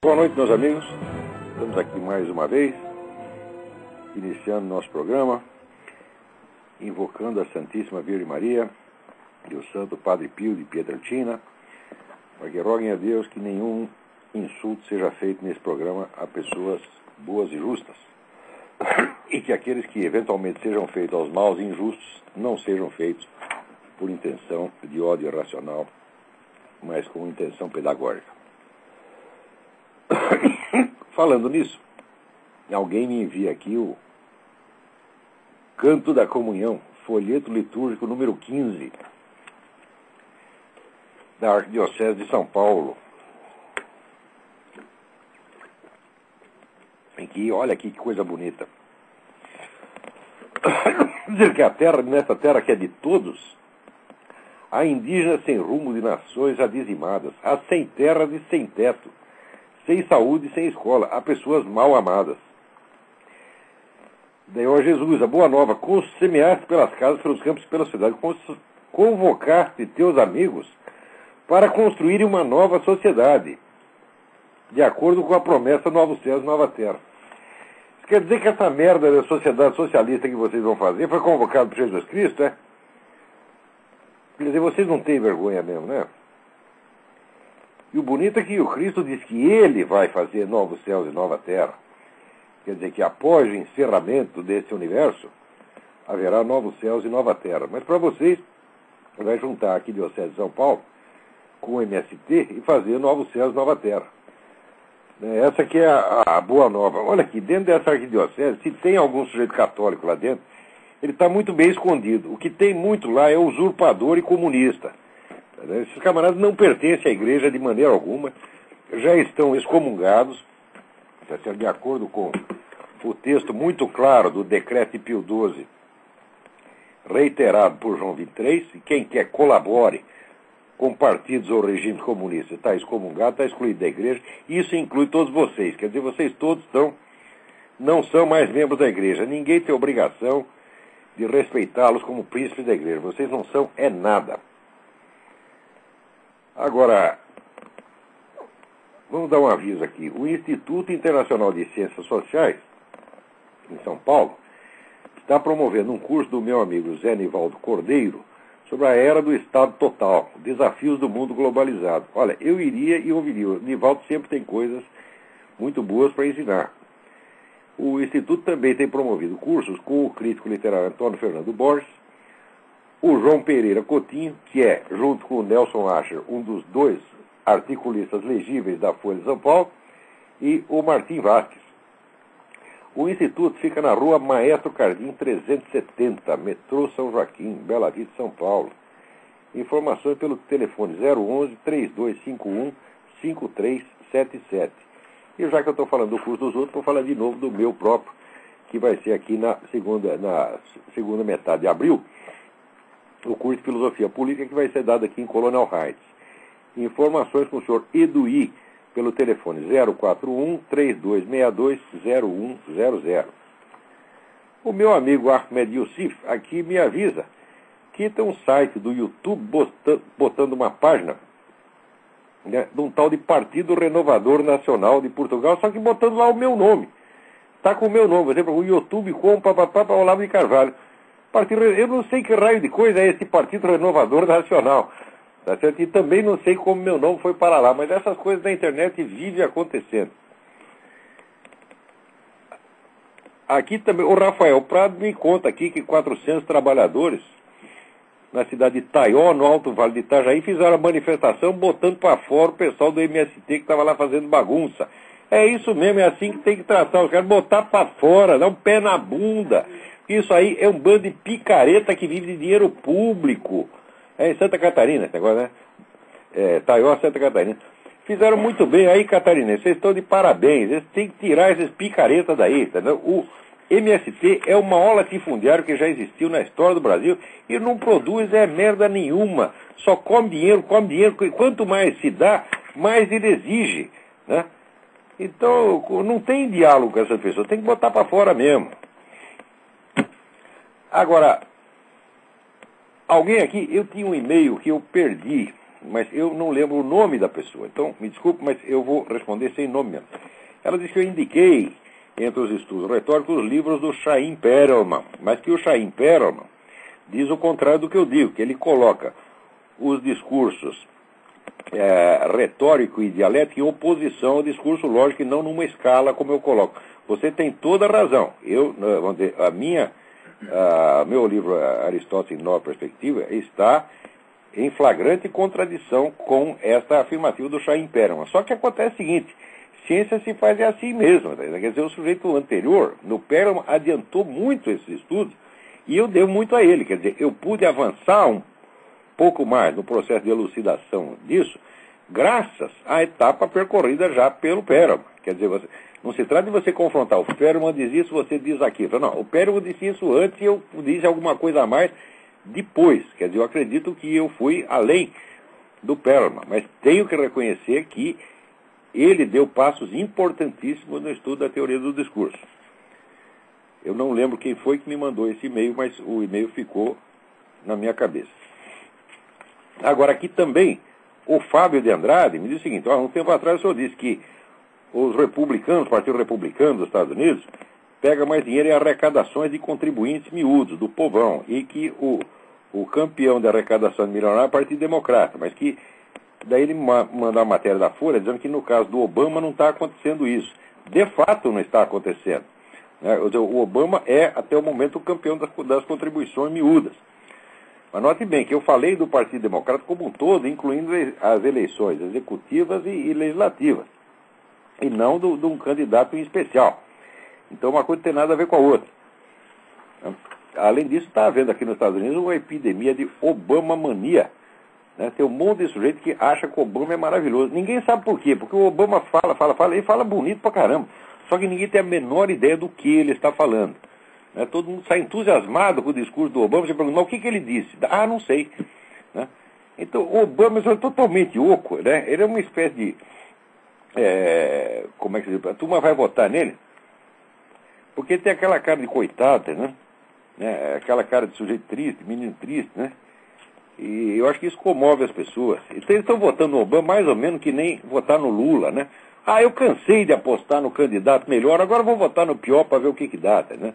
Boa noite, meus amigos. Estamos aqui mais uma vez, iniciando nosso programa, invocando a Santíssima Virgem Maria e o Santo Padre Pio de Pietrelcina, para que roguem a Deus que nenhum insulto seja feito nesse programa a pessoas boas e justas, e que aqueles que eventualmente sejam feitos aos maus e injustos não sejam feitos por intenção de ódio irracional, mas com intenção pedagógica. Falando nisso, alguém me envia aqui o Canto da Comunhão, folheto litúrgico número 15, da Arquidiocese de São Paulo. Em que, olha aqui que coisa bonita. Dizer que a terra, nessa terra que é de todos, há indígenas sem rumo de nações já dizimadas, há sem terra e sem teto, sem saúde e sem escola, há pessoas mal amadas. Daí, ó Jesus, a boa nova, semeaste pelas casas, pelos campos e pela cidade, convocaste teus amigos para construírem uma nova sociedade, de acordo com a promessa Novos Céus e Nova Terra. Isso quer dizer que essa merda da sociedade socialista que vocês vão fazer foi convocada por Jesus Cristo, é? Quer dizer, vocês não têm vergonha mesmo, né? E o bonito é que o Cristo diz que ele vai fazer novos céus e nova terra. Quer dizer que após o encerramento desse universo, haverá novos céus e nova terra. Mas para vocês, vai juntar aqui Diocese de São Paulo com o MST e fazer novos céus e nova terra. Essa aqui é a boa nova. Olha aqui, dentro dessa arquidiocese, se tem algum sujeito católico lá dentro, ele está muito bem escondido. O que tem muito lá é usurpador e comunista. Esses camaradas não pertencem à igreja de maneira alguma, já estão excomungados, de acordo com o texto muito claro do decreto de Pio XII, reiterado por João XXIII, e quem quer colabore com partidos ou regimes comunistas está excomungado, está excluído da igreja, e isso inclui todos vocês, quer dizer, vocês todos não são mais membros da igreja, ninguém tem obrigação de respeitá-los como príncipes da igreja, vocês não são nada. Agora, vamos dar um aviso aqui. O Instituto Internacional de Ciências Sociais, em São Paulo, está promovendo um curso do meu amigo Zé Nivaldo Cordeiro sobre a era do Estado Total, desafios do mundo globalizado. Olha, eu iria e ouviria. O Nivaldo sempre tem coisas muito boas para ensinar. O Instituto também tem promovido cursos com o crítico literário Antônio Fernando Borges, o João Pereira Coutinho, que é, junto com o Nelson Ascher, um dos dois articulistas legíveis da Folha de São Paulo, e o Martim Vasques. O Instituto fica na rua Maestro Cardim 370, metrô São Joaquim, Bela Vista, São Paulo. Informações pelo telefone 011-3251-5377. E já que eu estou falando do curso dos outros, vou falar de novo do meu próprio, que vai ser aqui na segunda metade de abril, o curso de Filosofia Política, que vai ser dado aqui em Colonel Heights. Informações com o senhor Eduí, pelo telefone 041-3262-0100. O meu amigo Ahmed Youssef aqui me avisa que tem um site do YouTube botando uma página, né, de um tal de Partido Renovador Nacional de Portugal, só que botando lá o meu nome. Está com o meu nome, por exemplo, o YouTube com papapá Olavo de Carvalho. Eu não sei que raio de coisa é esse Partido Renovador Nacional. Tá certo? E também não sei como meu nome foi para lá, mas essas coisas da internet vivem acontecendo. Aqui também, o Rafael Prado me conta aqui que 400 trabalhadores na cidade de Taió, no Alto Vale de Itajaí, fizeram a manifestação botando para fora o pessoal do MST que estava lá fazendo bagunça. É isso mesmo, é assim que tem que tratar. Os caras botar para fora, dar um pé na bunda. Isso aí é um bando de picareta que vive de dinheiro público. É em Santa Catarina esse negócio, né? Taió, Santa Catarina. Fizeram muito bem aí, catarinenses. Vocês estão de parabéns. Eles têm que tirar esses picaretas daí, entendeu? O MST é o maior latifundiário que já existiu na história do Brasil e não produz merda nenhuma. Só come dinheiro. E quanto mais se dá, mais ele exige, né? Então, não tem diálogo com essas pessoas. Tem que botar para fora mesmo. Agora, alguém aqui, eu tinha um e-mail que eu perdi. mas eu não lembro o nome da pessoa. Então, me desculpe, mas eu vou responder sem nome mesmo. Ela disse que eu indiquei, entre os estudos retóricos, os livros do Chaim Perelman, mas que o Chaim Perelman diz o contrário do que eu digo, que ele coloca os discursos retórico e dialético em oposição ao discurso lógico e não numa escala como eu coloco. Você tem toda a razão. Vamos dizer, meu livro Aristóteles em Nova Perspectiva está em flagrante contradição com esta afirmativa do Chaim Perelman. Só que acontece o seguinte, ciência se faz assim mesmo. Tá? Quer dizer, o sujeito anterior, no Perelman, adiantou muito esses estudos e eu devo muito a ele. Quer dizer, eu pude avançar um pouco mais no processo de elucidação disso, graças à etapa percorrida já pelo Perelman. Quer dizer, não se trata de você confrontar. O Perelman diz isso, você diz aquilo. Não, o Perelman disse isso antes e eu disse alguma coisa a mais depois. Quer dizer, eu acredito que eu fui além do Perelman, mas tenho que reconhecer que ele deu passos importantíssimos no estudo da teoria do discurso. Eu não lembro quem foi que me mandou esse e-mail, mas o e-mail ficou na minha cabeça. Agora, aqui também, o Fábio de Andrade me disse o seguinte, um tempo atrás o senhor disse que os republicanos, o Partido Republicano dos Estados Unidos, pega mais dinheiro em arrecadações de contribuintes miúdos, do povão, e que o campeão da arrecadação de milionário é o Partido Democrata, mas que daí ele mandou a matéria da Folha dizendo que no caso do Obama não está acontecendo isso. De fato não está acontecendo. Né? O Obama é, até o momento, o campeão das contribuições miúdas. Mas note bem que eu falei do Partido Democrata como um todo, incluindo as eleições executivas e legislativas, e não de um candidato em especial. Então uma coisa não tem nada a ver com a outra. Além disso, está havendo aqui nos Estados Unidos uma epidemia de Obama-mania. Né? Tem um monte de sujeito que acha que o Obama é maravilhoso. Ninguém sabe por quê, porque o Obama fala, ele fala bonito pra caramba. Só que ninguém tem a menor ideia do que ele está falando. Né? Todo mundo sai entusiasmado com o discurso do Obama. Você pergunta, mas o que ele disse? Não sei. Né? Então, o Obama é totalmente oco. Né? Ele é uma espécie de... como é que se diz? A turma vai votar nele porque tem aquela cara de coitado, né? Aquela cara de sujeito triste, menino triste, né? E eu acho que isso comove as pessoas. Então eles estão votando no Obama mais ou menos que nem votar no Lula, né? Eu cansei de apostar no candidato melhor, agora vou votar no pior para ver o que dá, né?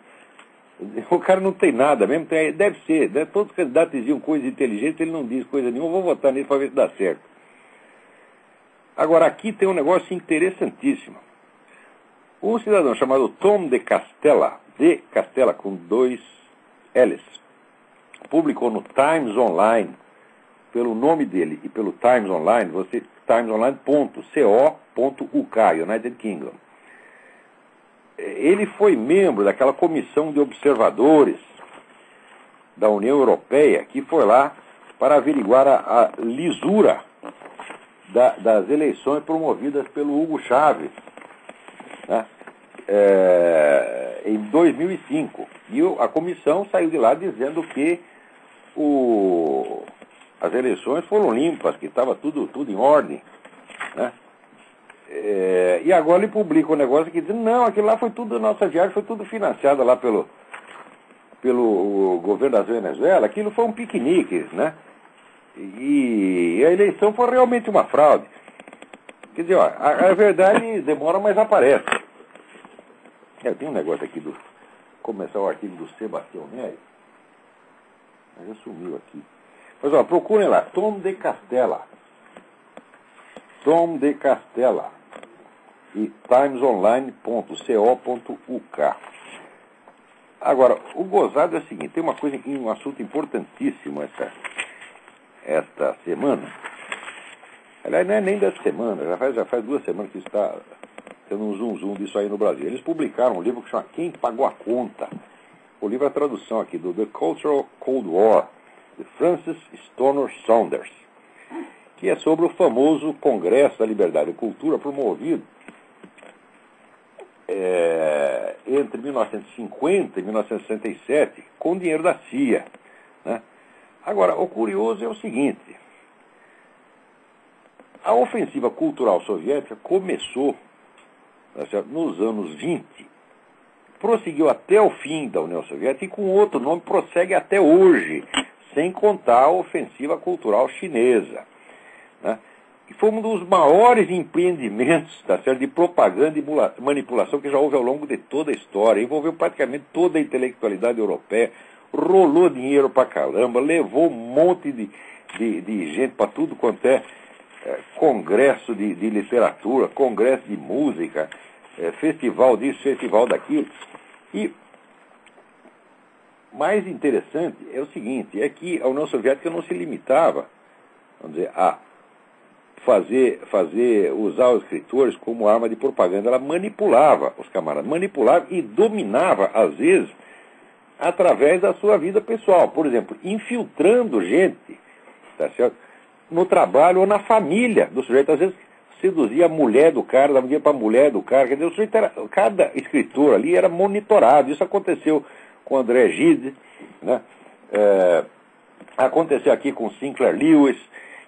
O cara não tem nada mesmo, deve ser, né? Todos os candidatos diziam coisas inteligentes, ele não diz coisa nenhuma, vou votar nele para ver se dá certo. Agora, aqui tem um negócio interessantíssimo. Um cidadão chamado Tom de Castella com 2 L's, publicou no Times Online, pelo nome dele e pelo Times Online, timesonline.co.uk, United Kingdom. Ele foi membro daquela comissão de observadores da União Europeia que foi lá para averiguar a lisura das eleições promovidas pelo Hugo Chávez, né? Em 2005. E a comissão saiu de lá dizendo que as eleições foram limpas, que estava tudo em ordem. Né? E agora ele publica um negócio que diz, não, aquilo lá foi tudo, nossa viagem foi tudo financiada lá pelo governo da Venezuela, aquilo foi um piquenique, né? E a eleição foi realmente uma fraude. Quer dizer, a verdade demora, mas aparece. Tem um negócio aqui começar o artigo do Sebastião Neri, mas já sumiu aqui. Mas procurem lá, Tom de Castella e timesonline.co.uk. Agora, o gozado é o seguinte, tem um assunto importantíssimo esta semana. Aliás, não é nem dessa semana, já faz 2 semanas que está tendo um zoom disso aí no Brasil. Eles publicaram um livro que chama Quem Pagou a Conta. O livro é a tradução aqui do The Cultural Cold War, de Francis Stoner Saunders, que é sobre o famoso Congresso da Liberdade e Cultura promovido entre 1950 e 1967 com dinheiro da CIA. Né? Agora, o curioso é o seguinte, a ofensiva cultural soviética começou nos anos 20, prosseguiu até o fim da União Soviética e com outro nome prossegue até hoje, sem contar a ofensiva cultural chinesa. que foi um dos maiores empreendimentos, tá certo, de propaganda e manipulação que já houve ao longo de toda a história. Envolveu praticamente toda a intelectualidade europeia, rolou dinheiro pra caramba, levou um monte de gente para tudo quanto congresso de literatura, congresso de música, festival disso, festival daquilo. E mais interessante é o seguinte, é que a União Soviética não se limitava, vamos dizer, a usar os escritores como arma de propaganda. Ela manipulava os camaradas, manipulava e dominava, às vezes, através da sua vida pessoal. Por exemplo, infiltrando gente, tá certo, no trabalho ou na família do sujeito. Às vezes seduzia a mulher do cara, dava dinheiro para a mulher do cara. Quer dizer, o sujeito cada escritor ali era monitorado. Isso aconteceu com André Gide, né? Aconteceu aqui com Sinclair Lewis.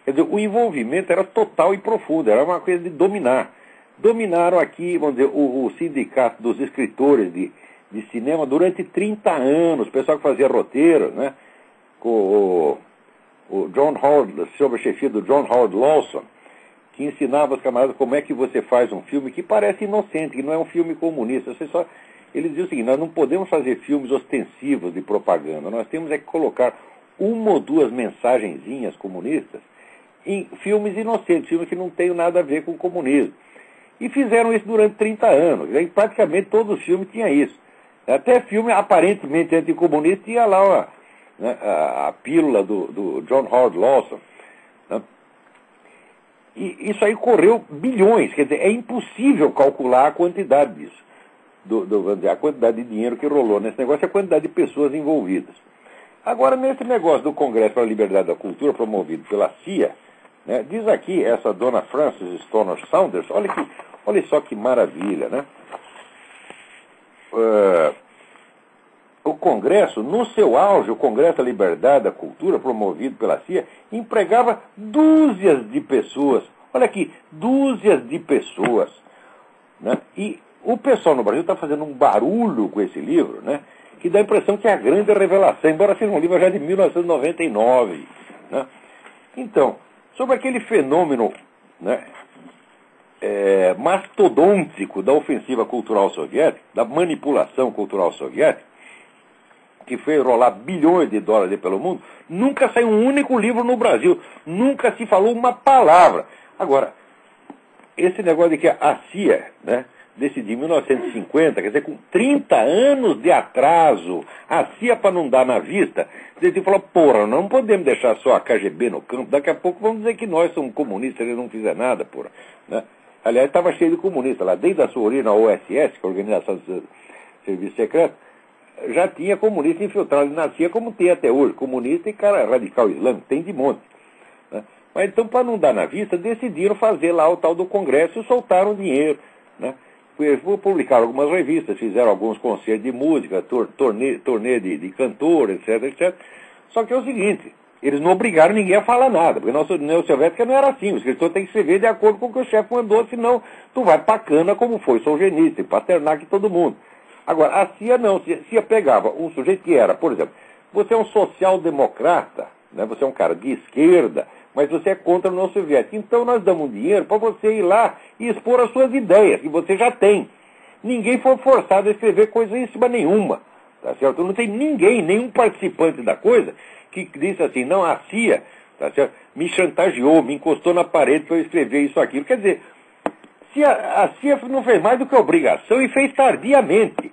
Quer dizer, o envolvimento era total e profundo, era uma coisa de dominar. Dominaram aqui, vamos dizer, o sindicato dos escritores de cinema durante 30 anos, o pessoal que fazia roteiro, né? Com o John Howard, sob a chefia do John Howard Lawson, que ensinava aos camaradas como é que você faz um filme que parece inocente, que não é um filme comunista. Eles diziam o seguinte: nós não podemos fazer filmes ostensivos de propaganda, nós temos que colocar uma ou duas mensagenzinhas comunistas em filmes inocentes, filmes que não têm nada a ver com o comunismo. E fizeram isso durante 30 anos. E praticamente todos os filmes tinham isso. Até filme aparentemente anticomunista tinha lá a pílula do John Howard Lawson. Né? E isso aí correu bilhões. Quer dizer, é impossível calcular a quantidade disso. A quantidade de dinheiro que rolou nesse negócio e a quantidade de pessoas envolvidas. Agora, nesse negócio do Congresso para a Liberdade da Cultura, promovido pela CIA, né, diz aqui essa dona Frances Stoner Saunders, olha só que maravilha, né? O Congresso, no seu auge, o Congresso da Liberdade da Cultura, promovido pela CIA, empregava dúzias de pessoas. Olha aqui, dúzias de pessoas. Né? E o pessoal no Brasil está fazendo um barulho com esse livro, né? Que dá a impressão que é a grande revelação, embora seja um livro já de 1999. Né? Então, sobre aquele fenômeno, né, mastodôntico da ofensiva cultural soviética, da manipulação cultural soviética, que fez rolar bilhões de dólares pelo mundo, nunca saiu um único livro no Brasil, nunca se falou uma palavra. Agora, esse negócio de que a CIA, né, decidiu em 1950, quer dizer, com 30 anos de atraso, a CIA, para não dar na vista, decidiu falar: porra, não podemos deixar só a KGB no campo, daqui a pouco vamos dizer que nós somos comunistas, eles não fizeram nada, porra. Né? Aliás, estava cheio de comunistas lá, desde a sua origem na OSS, que é a Organização de Serviço Secreto, já tinha comunista infiltrado na CIA, como tem até hoje, comunista e cara radical islâmico, tem de monte. Né? Mas então, para não dar na vista, decidiram fazer lá o tal do Congresso e soltaram dinheiro, né? Publicaram algumas revistas, fizeram alguns concertos de música, turnê de cantor, etc, etc. Só que é o seguinte, eles não obrigaram ninguém a falar nada, porque na União Soviética não era assim, o escritor tem que escrever de acordo com o que o chefe mandou, senão tu vai pra cana como foi Solzhenitsyn, Pasternak e todo mundo. Agora, a CIA não, a CIA pegava um sujeito que era, por exemplo, você é um social-democrata, né, você é um cara de esquerda, mas você é contra a União Soviética. Então nós damos dinheiro para você ir lá e expor as suas ideias, que você já tem. Ninguém foi forçado a escrever coisa em cima nenhuma. Tá certo? Não tem ninguém, nenhum participante da coisa, que disse assim: não, a CIA, tá certo, me chantageou, me encostou na parede para eu escrever isso, aquilo. Quer dizer, a CIA não fez mais do que obrigação e fez tardiamente.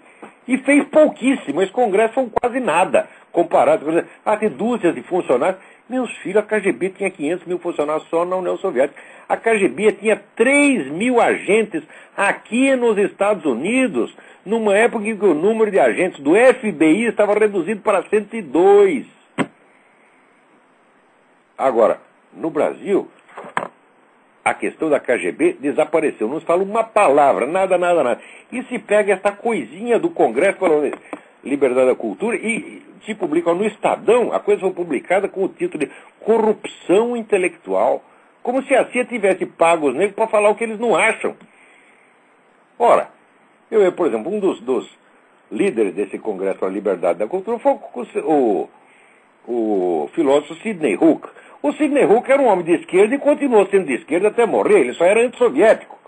E fez pouquíssimo. Esse Congresso foi quase nada comparado. Tem dúzias de funcionários. Meus filhos, a KGB tinha 500 mil funcionários só na União Soviética. A KGB tinha 3 mil agentes aqui nos Estados Unidos, numa época em que o número de agentes do FBI estava reduzido para 102. Agora, no Brasil, a questão da KGB desapareceu. Não se fala uma palavra, nada. E se pega essa coisinha do Congresso para a Liberdade da Cultura e se publica no Estadão, a coisa foi publicada com o título de Corrupção Intelectual. Como se a CIA tivesse pago os negros para falar o que eles não acham. Ora, por exemplo, um dos líderes desse Congresso para a Liberdade da Cultura foi o filósofo Sidney Hook. O Sidney Hook era um homem de esquerda e continuou sendo de esquerda até morrer, ele só era antissoviético.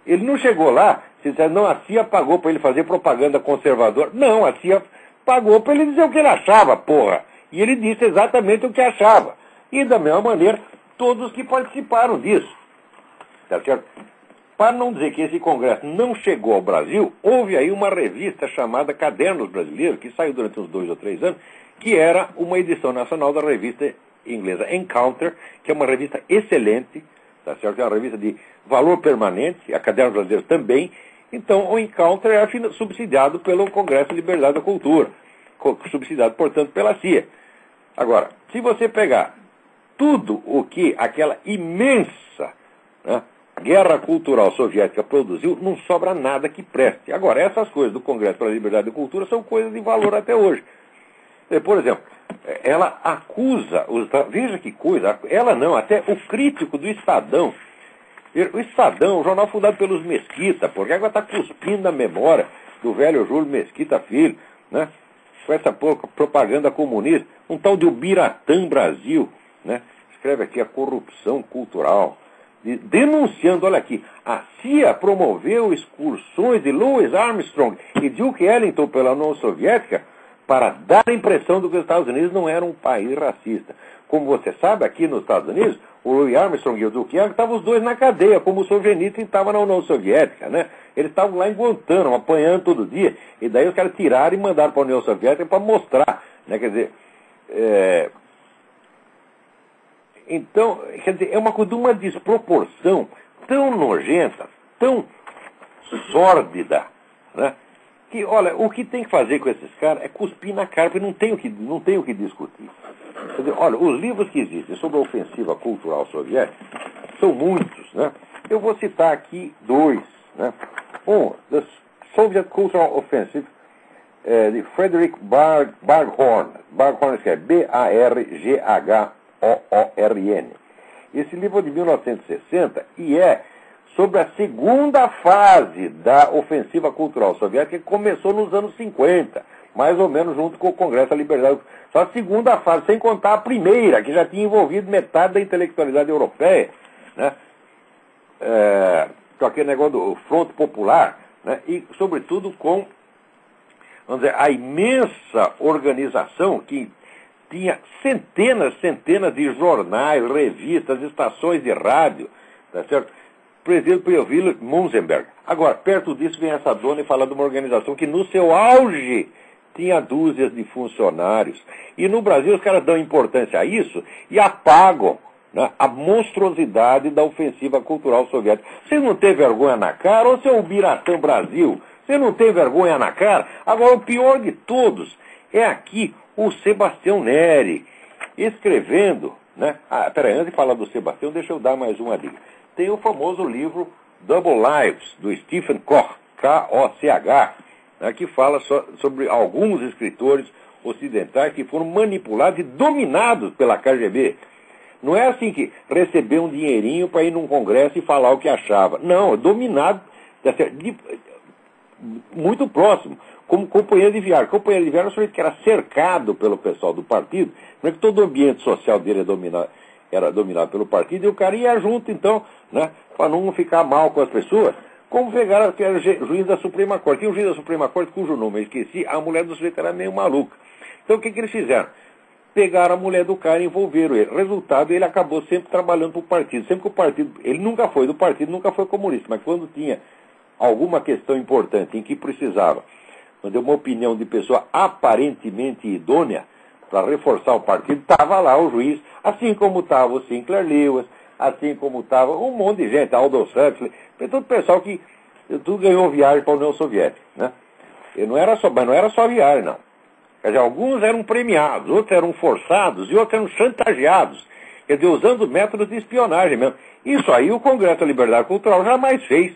Ele não chegou lá, se disser, não, a CIA pagou para ele fazer propaganda conservadora. Não, a CIA pagou para ele dizer o que ele achava, porra. E ele disse exatamente o que achava. E da mesma maneira, todos os que participaram disso. Tá certo? Para não dizer que esse congresso não chegou ao Brasil, houve aí uma revista chamada Cadernos Brasileiros, que saiu durante uns 2 ou 3 anos, que era uma edição nacional da revista inglesa Encounter, que é uma revista excelente, tá certo? É uma revista de valor permanente, a Cadernos Brasileiros também. Então, o Encounter era subsidiado pelo Congresso de Liberdade da Cultura, subsidiado, portanto, pela CIA. Agora, se você pegar tudo o que aquela imensa, né, guerra cultural soviética produziu, não sobra nada que preste. Agora, essas coisas do Congresso para a Liberdade da Cultura são coisas de valor até hoje. Por exemplo, ela acusa, veja que coisa, ela não, até o crítico do Estadão. O Estadão, um jornal fundado pelos Mesquita, porque agora está cuspindo na memória do velho Júlio Mesquita Filho, né? Com essa propaganda comunista, um tal de Ubiratã Brasil, né? Escreve aqui a corrupção cultural, denunciando, olha aqui, a CIA promoveu excursões de Louis Armstrong e Duke Ellington pela União Soviética para dar a impressão de que os Estados Unidos não eram um país racista. Como você sabe, aqui nos Estados Unidos, o Louis Armstrong e o Duke Ellington estavam os dois na cadeia, como o Solzhenitsyn estava na União Soviética, né? Eles estavam lá em Guantánamo, apanhando todo dia, e daí os caras tiraram e mandaram para a União Soviética para mostrar, né? Quer dizer, então, quer dizer, é uma coisa de uma desproporção tão nojenta, tão sórdida, né? Que, olha, o que tem que fazer com esses caras é cuspir na cara, porque não tem o que discutir. Quer dizer, olha, os livros que existem sobre a ofensiva cultural soviética são muitos, né? Eu vou citar aqui 2, né? The Soviet Cultural Offensive, de Frederick Barghorn. Barghorn escreve Barghorn. Esse livro é de 1960 e é sobre a segunda fase da ofensiva cultural soviética, que começou nos anos 50, mais ou menos junto com o Congresso da Liberdade. Só a segunda fase, sem contar a primeira, que já tinha envolvido metade da intelectualidade europeia, né? Com aquele negócio do Fronte Popular, né? E, sobretudo, com, vamos dizer, a imensa organização que tinha centenas de jornais, revistas, estações de rádio, tá certo? Presidido por Wilhelm Munzenberg. Agora, perto disso vem essa dona e fala de uma organização que no seu auge tinha dúzias de funcionários. E no Brasil os caras dão importância a isso e apagam, né, a monstruosidade da ofensiva cultural soviética. Você não tem vergonha na cara, ou seu Ubiratã Brasil? Você não tem vergonha na cara? Agora, o pior de todos é aqui o Sebastião Neri, escrevendo, né? Peraí, antes de falar do Sebastião, deixa eu dar mais uma dica. Tem o famoso livro Double Lives, do Stephen Koch, K-O-C-H, né, que fala sobre alguns escritores ocidentais que foram manipulados e dominados pela KGB. Não é assim que recebeu um dinheirinho para ir num congresso e falar o que achava. Não, é dominado, muito próximo, como companheiro de viagem. Companheiro de viagem é um sujeito que era cercado pelo pessoal do partido, não é que todo o ambiente social dele era dominado pelo partido, e o cara ia junto, então, né, para não ficar mal com as pessoas, como pegaram que era juiz da Suprema Corte. Tinha um juiz da Suprema Corte, cujo nome eu esqueci, a mulher do sujeito era meio maluca. Então, o que eles fizeram? Pegaram a mulher do cara e envolveram ele. Resultado, ele acabou sempre trabalhando para o partido. Sempre que o partido... Ele nunca foi do partido, nunca foi comunista, mas quando tinha alguma questão importante em que precisava, quando deu uma opinião de pessoa aparentemente idônea para reforçar o partido, estava lá o juiz, assim como estava o Sinclair Lewis, assim como estava um monte de gente, Aldous Huxley, todo o pessoal que tudo ganhou viagem para a União Soviética, né? Mas não era só viagem, não. Quer dizer, alguns eram premiados, outros eram forçados e outros eram chantageados. Quer dizer, usando métodos de espionagem mesmo. Isso aí o Congresso da Liberdade Cultural jamais fez.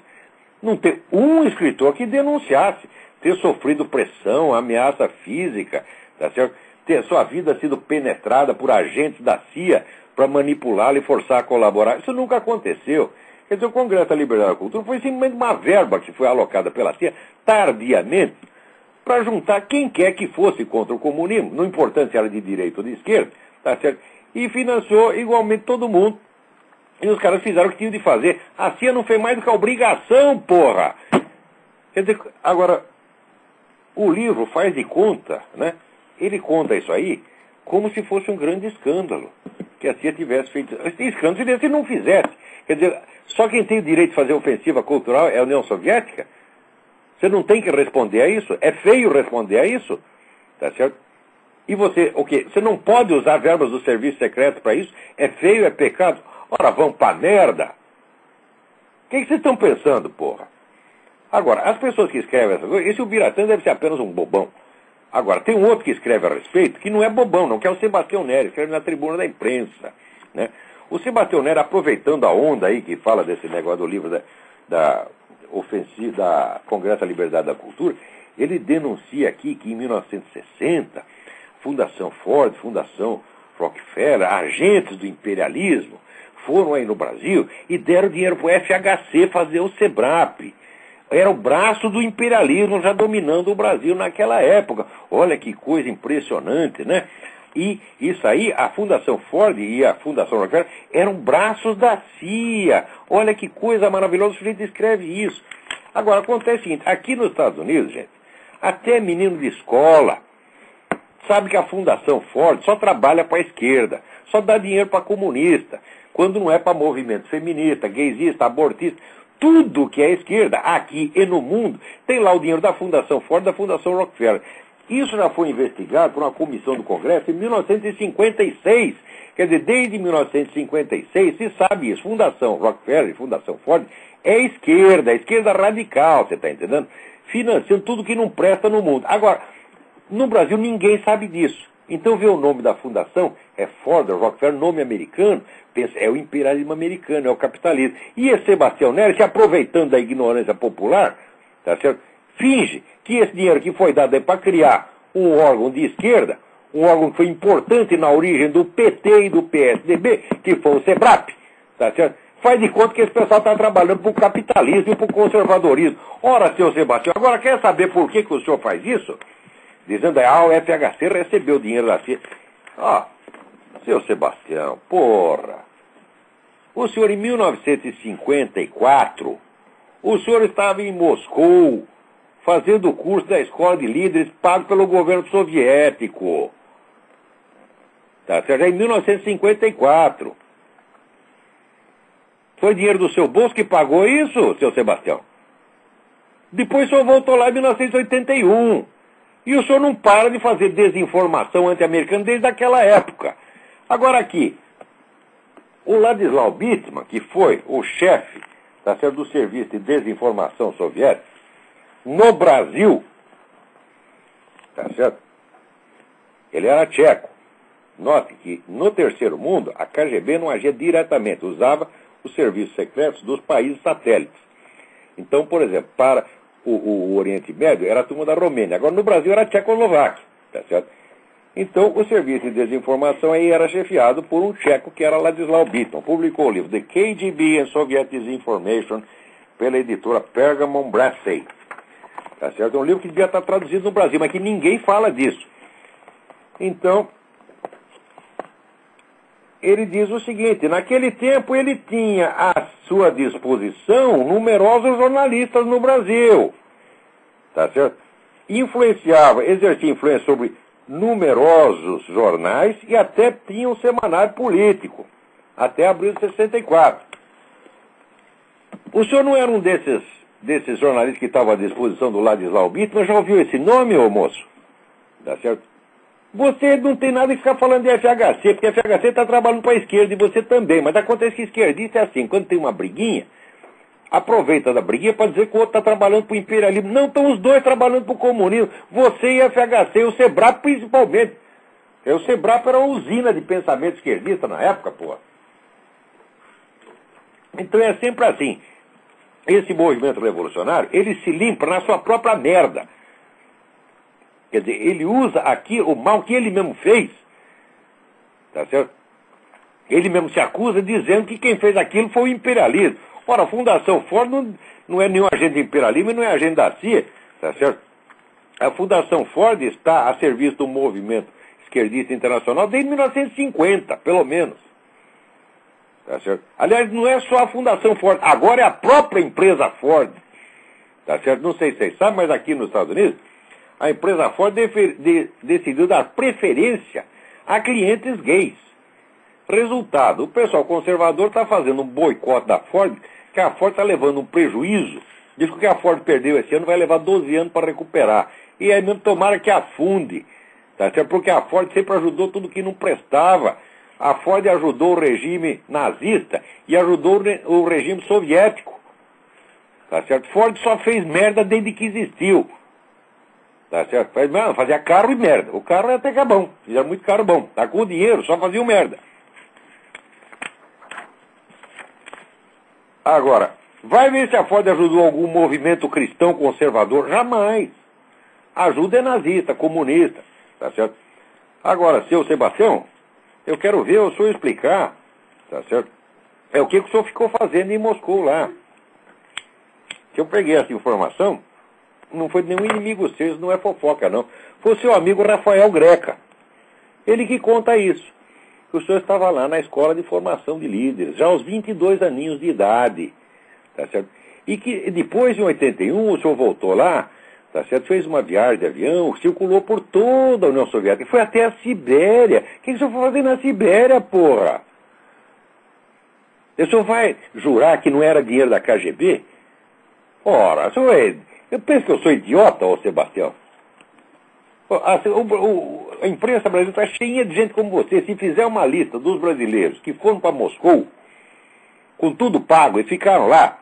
Não ter um escritor que denunciasse ter sofrido pressão, ameaça física, tá certo? Ter sua vida sido penetrada por agentes da CIA para manipulá-la e forçar a colaborar. Isso nunca aconteceu. Quer dizer, o Congresso da Liberdade da Cultura foi simplesmente uma verba que foi alocada pela CIA tardiamente para juntar quem quer que fosse contra o comunismo, não importa se era de direita ou de esquerda, tá certo? e financiou igualmente todo mundo. E os caras fizeram o que tinham de fazer. A CIA não fez mais do que a obrigação, porra! Quer dizer, agora, o livro faz de conta, né? Ele conta isso aí como se fosse um grande escândalo. Que a CIA tivesse feito... Esse escândalo se não fizesse. Quer dizer, só quem tem o direito de fazer ofensiva cultural é a União Soviética? Você não tem que responder a isso? É feio responder a isso? Tá certo? E você, o quê? Você não pode usar verbas do serviço secreto para isso? É feio, é pecado? Ora, vão pra merda! O que vocês estão pensando, porra? Agora, as pessoas que escrevem essas coisas, esse Ubiratã deve ser apenas um bobão. Agora, tem um outro que escreve a respeito, que não é bobão, não, que é o Sebastião Neri, escreve na Tribuna da Imprensa, né? O Sebastião Neri, aproveitando a onda aí que fala desse negócio do livro da ofensiva, da Congresso da Liberdade da Cultura, ele denuncia aqui que em 1960, Fundação Ford, Fundação Rockefeller, agentes do imperialismo, foram aí no Brasil e deram dinheiro para o FHC fazer o SEBRAP. Era o braço do imperialismo já dominando o Brasil naquela época. Olha que coisa impressionante, né? E isso aí, a Fundação Ford e a Fundação Rockefeller eram braços da CIA. Olha que coisa maravilhosa, o sujeito escreve isso. Agora, acontece o seguinte, aqui nos Estados Unidos, gente, até menino de escola sabe que a Fundação Ford só trabalha para a esquerda, só dá dinheiro para comunista, quando não é para movimento feminista, gaysista, abortista. Tudo que é esquerda, aqui e no mundo, tem lá o dinheiro da Fundação Ford, da Fundação Rockefeller. Isso já foi investigado por uma comissão do Congresso em 1956. Quer dizer, desde 1956 se sabe isso. Fundação Rockefeller e Fundação Ford é esquerda radical, você está entendendo? Financiando tudo que não presta no mundo. Agora, no Brasil ninguém sabe disso. Então vê o nome da fundação, é Ford, Rockefeller, nome americano, pensa, é o imperialismo americano, é o capitalismo. E esse Sebastião Neri, se aproveitando da ignorância popular, tá certo? Finge que esse dinheiro que foi dado é para criar um órgão de esquerda, um órgão que foi importante na origem do PT e do PSDB, que foi o SEBRAP, tá certo? Faz de conta que esse pessoal está trabalhando para o capitalismo e para o conservadorismo. Ora, senhor Sebastião, agora quer saber por que o senhor faz isso? Dizendo, o FHC recebeu dinheiro da CIA. Seu Sebastião, porra. O senhor, em 1954, o senhor estava em Moscou, fazendo o curso da Escola de Líderes pago pelo governo soviético. Tá certo? Em 1954. Foi dinheiro do seu bolso que pagou isso, seu Sebastião? Depois o senhor voltou lá em 1981. E o senhor não para de fazer desinformação anti-americana desde aquela época. Agora aqui, o Ladislau Bittman, que foi o chefe, tá certo, do Serviço de Desinformação Soviético, no Brasil, tá certo? Ele era tcheco. Note que no Terceiro Mundo, a KGB não agia diretamente, usava os serviços secretos dos países satélites. Então, por exemplo, para o Oriente Médio era a turma da Romênia. Agora, no Brasil era a Tchecoslováquia, tá certo? Então, o serviço de desinformação aí era chefiado por um tcheco que era Ladislau Bittman. Publicou o livro The KGB and Soviet Disinformation pela editora Pergamon Brassey. Tá certo? É um livro que devia estar traduzido no Brasil, mas que ninguém fala disso. Então, ele diz o seguinte, naquele tempo ele tinha à sua disposição numerosos jornalistas no Brasil, tá certo? Exercia influência sobre numerosos jornais e até tinha um semanário político, até abril de 64. O senhor não era um desses jornalistas que estava à disposição do Ladislau Bittman, já ouviu esse nome, ô moço? Tá certo? Você não tem nada que ficar falando de FHC, porque a FHC está trabalhando para a esquerda e você também. Mas acontece que esquerdista é assim, quando tem uma briguinha, aproveita da briguinha para dizer que o outro está trabalhando para o imperialismo. Não, estão os dois trabalhando para o comunismo. Você e a FHC, o SEBRAP principalmente. O SEBRAP era uma usina de pensamento esquerdista na época, pô. Então é sempre assim. Esse movimento revolucionário, ele se limpa na sua própria merda. Quer dizer, ele usa aqui o mal que ele mesmo fez. Tá certo? Ele mesmo se acusa dizendo que quem fez aquilo foi o imperialismo. Ora, a Fundação Ford não é nenhum agente de imperialismo e não é agente da CIA. Tá certo? A Fundação Ford está a serviço do movimento esquerdista internacional desde 1950, pelo menos. Tá certo? Aliás, não é só a Fundação Ford, agora é a própria empresa Ford. Tá certo? Não sei se vocês sabem, mas aqui nos Estados Unidos, a empresa Ford decidiu dar preferência a clientes gays. Resultado, o pessoal conservador está fazendo um boicote da Ford, que a Ford está levando um prejuízo. Diz que o que a Ford perdeu esse ano vai levar 12 anos para recuperar. E aí mesmo tomara que afunde. Tá certo? Porque a Ford sempre ajudou tudo que não prestava. A Ford ajudou o regime nazista e ajudou o regime soviético. Tá certo? Ford só fez merda desde que existiu. Tá certo? Fazia carro e merda. O carro é até que é bom. Fizeram muito carro bom. Tá com o dinheiro, só faziam merda. Agora, vai ver se a Ford ajudou algum movimento cristão conservador? Jamais. Ajuda é nazista, comunista. Tá certo? Agora, seu Sebastião, eu quero ver o senhor explicar, tá certo? É o que o senhor ficou fazendo em Moscou lá. Se eu peguei essa informação, não foi nenhum inimigo seu, não é fofoca, não. Foi o seu amigo Rafael Greca. Ele que conta isso. Que o senhor estava lá na escola de formação de líderes, já aos 22 aninhos de idade, tá certo? E que depois, em 81, o senhor voltou lá, tá certo? Fez uma viagem de avião, circulou por toda a União Soviética, foi até a Sibéria. O que o senhor foi fazer na Sibéria, porra? O senhor vai jurar que não era dinheiro da KGB? Ora, o senhor eu penso que eu sou idiota, ô Sebastião. A imprensa brasileira está cheia de gente como você. Se fizer uma lista dos brasileiros que foram para Moscou, com tudo pago, e ficaram lá,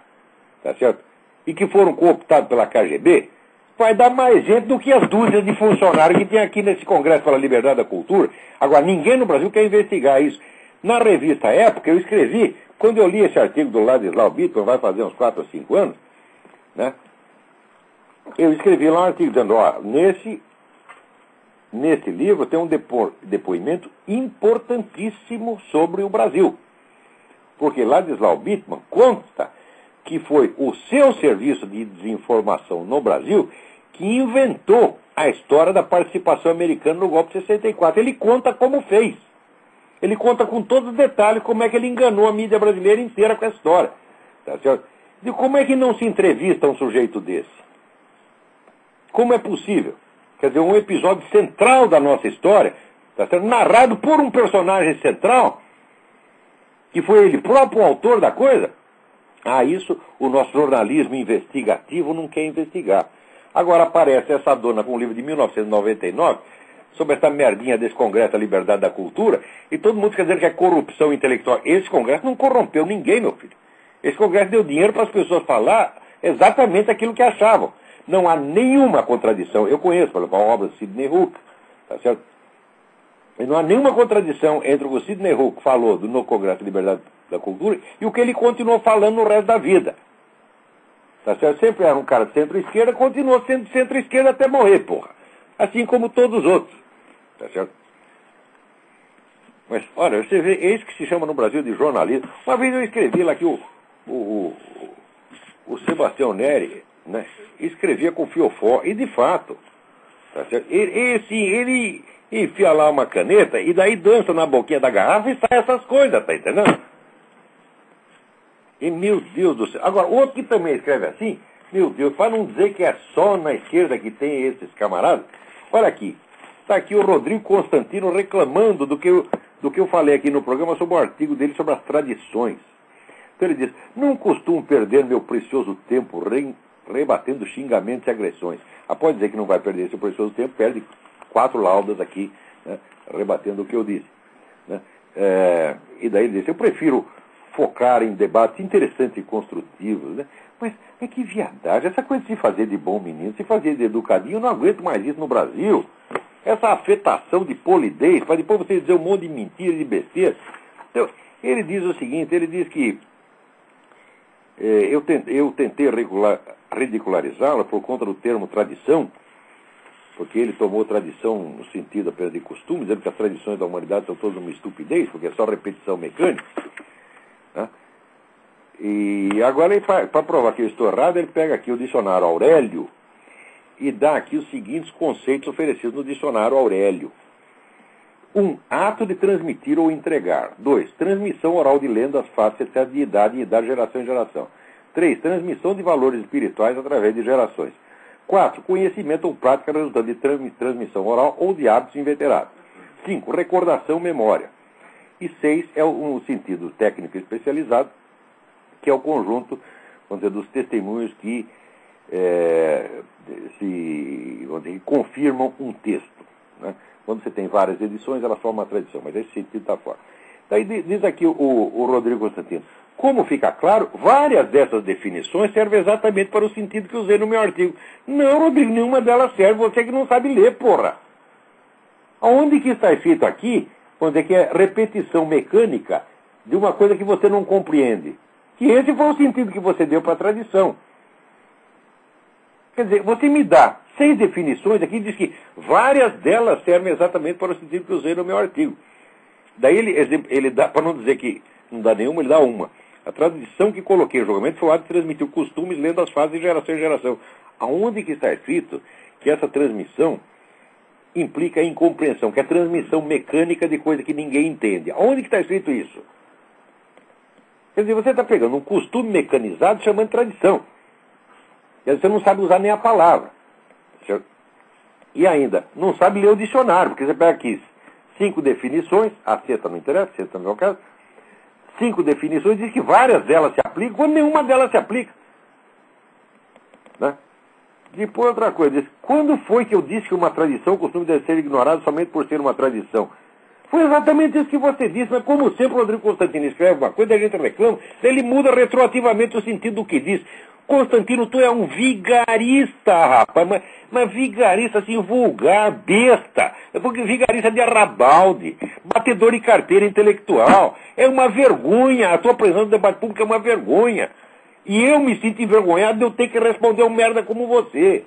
tá certo? E que foram cooptados pela KGB, vai dar mais gente do que as dúzias de funcionários que tem aqui nesse Congresso pela Liberdade da Cultura. Agora, ninguém no Brasil quer investigar isso. Na revista Época, eu escrevi, quando eu li esse artigo do Ladislau Bittman, vai fazer uns 4 ou 5 anos, né? Eu escrevi lá um artigo dizendo, ó, nesse livro tem um depoimento importantíssimo sobre o Brasil. Porque Ladislau Bittman consta que foi o seu serviço de desinformação no Brasil que inventou a história da participação americana no golpe de 64. Ele conta como fez. Ele conta com todos os detalhes como é que ele enganou a mídia brasileira inteira com a história. Tá certo? E como é que não se entrevista um sujeito desse? Como é possível? Quer dizer, um episódio central da nossa história, tá certo? Narrado por um personagem central, que foi ele próprio o autor da coisa. Ah, isso o nosso jornalismo investigativo não quer investigar. Agora aparece essa dona com um livro de 1999, sobre essa merdinha desse Congresso da Liberdade da Cultura, e todo mundo quer dizer que é corrupção intelectual. Esse Congresso não corrompeu ninguém, meu filho. Esse Congresso deu dinheiro para as pessoas falar exatamente aquilo que achavam. Não há nenhuma contradição. Eu conheço, por exemplo, a obra de Sidney Hook, tá certo? E não há nenhuma contradição entre o que o Sidney Hook falou no Congresso da Liberdade da Cultura e o que ele continuou falando no resto da vida. Tá certo? Sempre era um cara de centro-esquerda, continuou sendo de centro-esquerda até morrer, porra. Assim como todos os outros. Tá certo? Mas, olha, você vê, é isso que se chama no Brasil de jornalismo. Uma vez eu escrevi lá que o Sebastião Neri, né, escrevia com fiofó, e de fato, tá certo? Ele enfia lá uma caneta e daí dança na boquinha da garrafa e sai essas coisas, tá entendendo? E meu Deus do céu. Agora, outro que também escreve assim, meu Deus, para não dizer que é só na esquerda que tem esses camaradas, olha aqui, está aqui o Rodrigo Constantino reclamando do que eu falei aqui no programa sobre o artigo dele sobre as tradições. Então ele diz, não costumo perder meu precioso tempo rebatendo xingamentos e agressões. Após dizer que não vai perder esse precioso tempo, perde 4 laudas aqui, né, rebatendo o que eu disse. Né? E daí ele disse, eu prefiro focar em debates interessantes e construtivos. Né? Mas que viadagem, essa coisa de se fazer de bom menino, se fazer de educadinho, eu não aguento mais isso no Brasil. Essa afetação de polidez, para depois você dizer um monte de mentira e de besteira. Então, ele diz o seguinte, ele diz que eu tentei ridicularizá-la por conta do termo tradição, porque ele tomou tradição no sentido apenas de costume, dizendo que as tradições da humanidade são todas uma estupidez, porque é só repetição mecânica. Né? E agora, para provar que eu estou errado, ele pega aqui o dicionário Aurélio e dá aqui os seguintes conceitos oferecidos no dicionário Aurélio. Ato de transmitir ou entregar. 2. Transmissão oral de lendas, fatos, etc., de idade em idade, geração em geração. 3. Transmissão de valores espirituais através de gerações. 4. Conhecimento ou prática resultante de transmissão oral ou de hábitos inveterados. 5. Recordação, memória. E 6 é um sentido técnico especializado, que é o conjunto, vamos dizer, dos testemunhos que confirmam um texto. Né? Quando você tem várias edições, ela forma uma tradição, mas esse sentido está fora. Daí diz aqui o Rodrigo Constantino. Como fica claro, várias dessas definições servem exatamente para o sentido que usei no meu artigo. Não, Rodrigo, nenhuma delas serve, você que não sabe ler, porra. Aonde que está escrito aqui, vamos dizer que é repetição mecânica de uma coisa que você não compreende? Que esse foi o sentido que você deu para a tradição. Quer dizer, você me dá 6 definições aqui e diz que várias delas servem exatamente para o sentido que eu usei no meu artigo. Daí ele dá, para não dizer que não dá nenhuma, ele dá uma. A tradição que coloquei em julgamento foi o ato de transmitir costumes, lendas, fases de geração em geração. Aonde que está escrito que essa transmissão implica incompreensão, que é transmissão mecânica de coisa que ninguém entende? Aonde que está escrito isso? Quer dizer, você está pegando um costume mecanizado chamando de tradição. Quer dizer, você não sabe usar nem a palavra. Certo? E ainda, não sabe ler o dicionário, porque você pega aqui 5 definições, a sexta não interessa, a sexta não é o caso. 5 definições, diz que várias delas se aplicam, quando nenhuma delas se aplica. Né? Depois outra coisa, diz, quando foi que eu disse que uma tradição costuma ser ignorada somente por ser uma tradição? Foi exatamente isso que você disse, mas como sempre o Rodrigo Constantino escreve uma coisa, a gente reclama, ele muda retroativamente o sentido do que diz. Constantino, tu é um vigarista, rapaz, mas vigarista assim, vulgar, besta, porque vigarista de arrabalde, batedor de carteira intelectual, é uma vergonha, a tua presença no debate público é uma vergonha, e eu me sinto envergonhado de eu ter que responder um merda como você.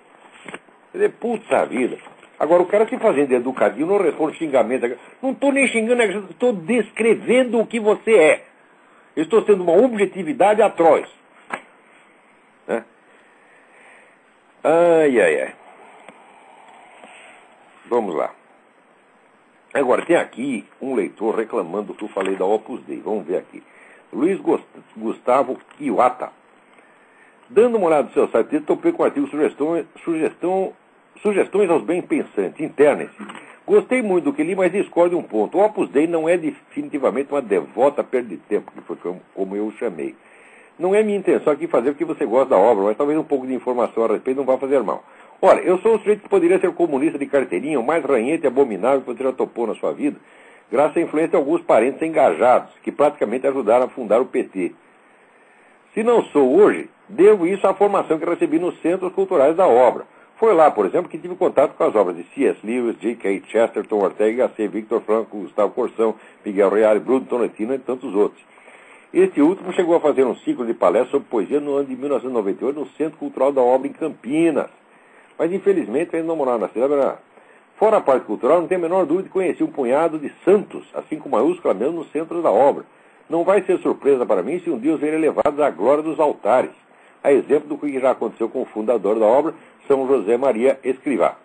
Quer dizer, puta vida. Agora, o cara se fazendo educadinho, não responde xingamento, não estou nem xingando, estou descrevendo o que você é. Eu estou sendo uma objetividade atroz. Né? Ai. Vamos lá. Agora, tem aqui um leitor reclamando do que eu falei da Opus Dei. Vamos ver aqui. Luiz Gustavo Iwata. Dando uma olhada no seu site, topei com o artigo Sugestões aos bem-pensantes. Internem-se. Gostei muito do que li, mas discordo um ponto. O Opus Dei não é definitivamente uma devota perda de tempo, que foi como eu o chamei. Não é minha intenção aqui fazer porque você gosta da obra, mas talvez um pouco de informação a respeito não vá fazer mal. Olha, eu sou um sujeito que poderia ser comunista de carteirinha, o mais ranhento e abominável que você já topou na sua vida, graças à influência de alguns parentes engajados, que praticamente ajudaram a fundar o PT. Se não sou hoje, devo isso à formação que recebi nos centros culturais da obra. Foi lá, por exemplo, que tive contato com as obras de C.S. Lewis, J.K. Chesterton, Ortega Gasset, Victor Frankl, Gustavo Corsão, Miguel Reale, Bruno Tolentino e tantos outros. Este último chegou a fazer um ciclo de palestras sobre poesia no ano de 1998 no Centro Cultural da Obra em Campinas. Mas, infelizmente, ainda não morava na cidade. Fora a parte cultural, não tenho a menor dúvida de conhecer um punhado de santos, assim com maiúscula mesmo, no centro da obra. Não vai ser surpresa para mim se um dia os verem elevados à glória dos altares. A exemplo do que já aconteceu com o fundador da obra, São José Maria Escrivá.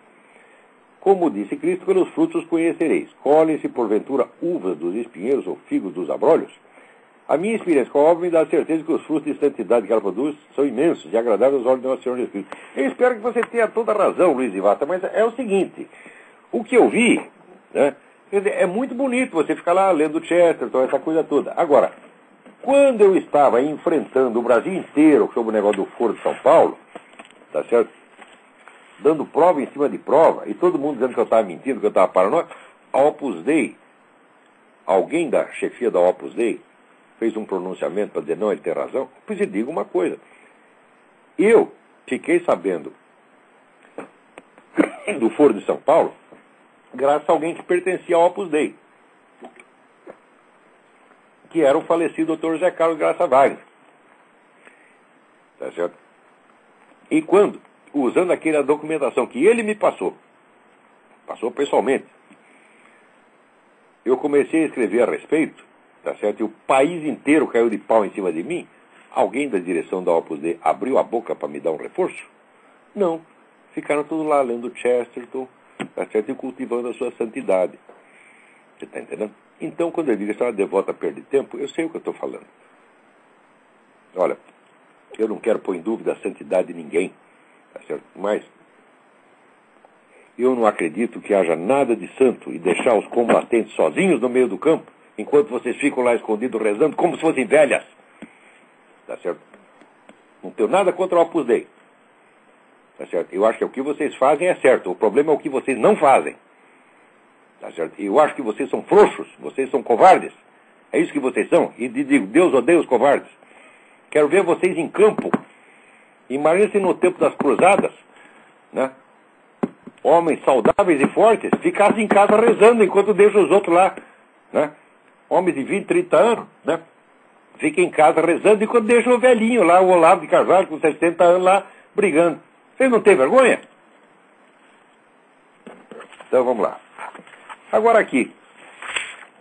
Como disse Cristo, pelos frutos os conhecereis. Colhem-se, porventura, uvas dos espinheiros ou figos dos abrolhos? A minha experiência com a obra me dá a certeza que os frutos de santidade que ela produz são imensos e agradáveis aos olhos de Nosso Senhor Jesus Cristo. Eu espero que você tenha toda a razão, Luiz Ivata, mas é o seguinte, o que eu vi, né, quer dizer, é muito bonito você ficar lá lendo Chesterton, essa coisa toda. Agora, quando eu estava enfrentando o Brasil inteiro sobre o negócio do Foro de São Paulo, tá certo? Dando prova em cima de prova, e todo mundo dizendo que eu estava mentindo, que eu estava paranoico, a Opus Dei, alguém da chefia da Opus Dei, fez um pronunciamento para dizer, não, ele tem razão. Pois eu digo uma coisa. Eu fiquei sabendo do Foro de São Paulo graças a alguém que pertencia ao Opus Dei, que era o falecido Dr. José Carlos Graça Wagner. Tá certo? E quando, usando aquela documentação que ele me passou pessoalmente, eu comecei a escrever a respeito, tá certo? E o país inteiro caiu de pau em cima de mim. Alguém da direção da Opus Dei abriu a boca para me dar um reforço? Não. Ficaram todos lá lendo Chesterton, tá certo? E cultivando a sua santidade. Você está entendendo? Então, quando eu digo que a senhora devota perde tempo, eu sei o que eu estou falando. Olha, eu não quero pôr em dúvida a santidade de ninguém, tá certo? Mas eu não acredito que haja nada de santo e deixar os combatentes sozinhos no meio do campo, enquanto vocês ficam lá escondidos rezando como se fossem velhas. Tá certo? Não tenho nada contra o Opus Dei. Tá certo? Eu acho que o que vocês fazem é certo. O problema é o que vocês não fazem. Tá certo? Eu acho que vocês são frouxos, vocês são covardes. É isso que vocês são. E digo, Deus odeia os covardes. Quero ver vocês em campo. Imagine-se no tempo das cruzadas, né? Homens saudáveis e fortes ficassem em casa rezando enquanto deixam os outros lá, né? Homens de 20, 30 anos, né? Fiquem em casa rezando enquanto deixam o velhinho lá, o Olavo de Carvalho, com 60 anos lá, brigando. Vocês não têm vergonha? Então vamos lá. Agora aqui,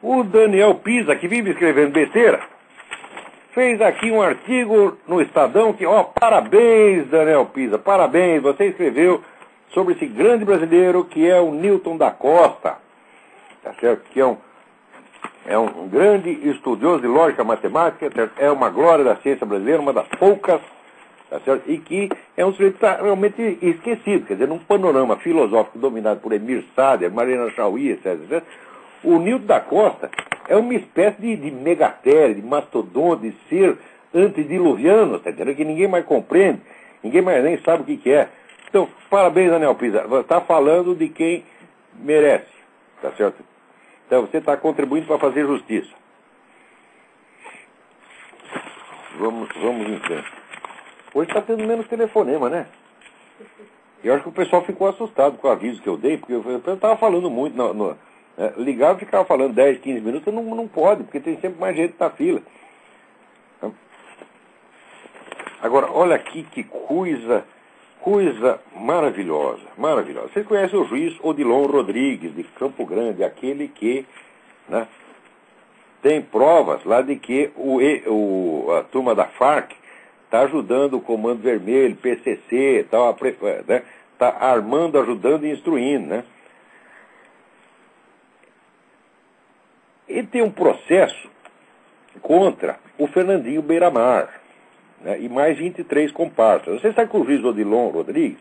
o Daniel Pisa, que vive escrevendo besteira, fez aqui um artigo no Estadão que, parabéns, Daniel Pisa, parabéns, você escreveu sobre esse grande brasileiro que é o Newton da Costa, tá certo? Que é um grande estudioso de lógica matemática, é uma glória da ciência brasileira, uma das poucas, tá certo? E que é um sujeito que está realmente esquecido, quer dizer, num panorama filosófico dominado por Emir Sader, Mariana Chauí, etc. O Newton da Costa é uma espécie de megatéria, de mastodonte, de ser antediluviano, tá entendendo? Que ninguém mais compreende, ninguém mais nem sabe o que é. Então, parabéns, Daniel Pisa, você está falando de quem merece, tá certo? Então, você está contribuindo para fazer justiça. Vamos em frente. Hoje está tendo menos telefonema, né? Eu acho que o pessoal ficou assustado com o aviso que eu dei, porque eu estava falando muito. Ligava e ficava falando 10, 15 minutos, não pode, porque tem sempre mais gente na fila. Agora, olha aqui que coisa maravilhosa, maravilhosa. Vocês conhecem o juiz Odilon Rodrigues, de Campo Grande, aquele que, né, tem provas lá de que a turma da Farc está ajudando o Comando Vermelho, PCC, né, está armando, ajudando e instruindo, né? Ele tem um processo contra o Fernandinho Beiramar, né, e mais 23 comparsas. Você sabe que o juiz Odilon Rodrigues,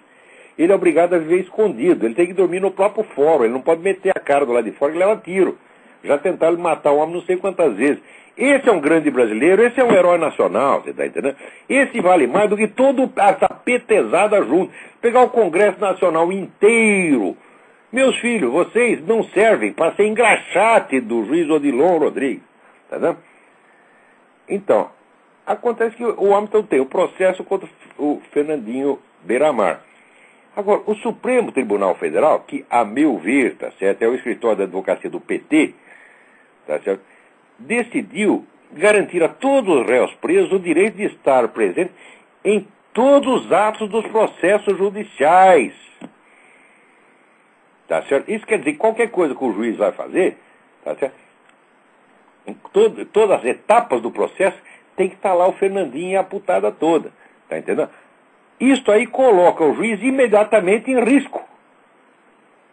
ele é obrigado a viver escondido, ele tem que dormir no próprio fórum, ele não pode meter a cara do lado de fora e leva tiro. Já tentaram matar o homem não sei quantas vezes. Esse é um grande brasileiro, esse é um herói nacional, você está entendendo? Esse vale mais do que toda essa petezada junto. Pegar o Congresso Nacional inteiro. Meus filhos, vocês não servem para ser engraxate do juiz Odilon Rodrigues. Tá vendo? Então, acontece que o homem então tem o processo contra o Fernandinho Beiramar. Agora, o Supremo Tribunal Federal, que a meu ver, tá certo, é o escritório da advocacia do PT, tá certo, decidiu garantir a todos os réus presos o direito de estar presente em todos os atos dos processos judiciais. Tá certo? Isso quer dizer que qualquer coisa que o juiz vai fazer, tá certo? Em todas as etapas do processo tem que estar lá o Fernandinho e a putada toda. Tá entendendo? Isto aí coloca o juiz imediatamente em risco.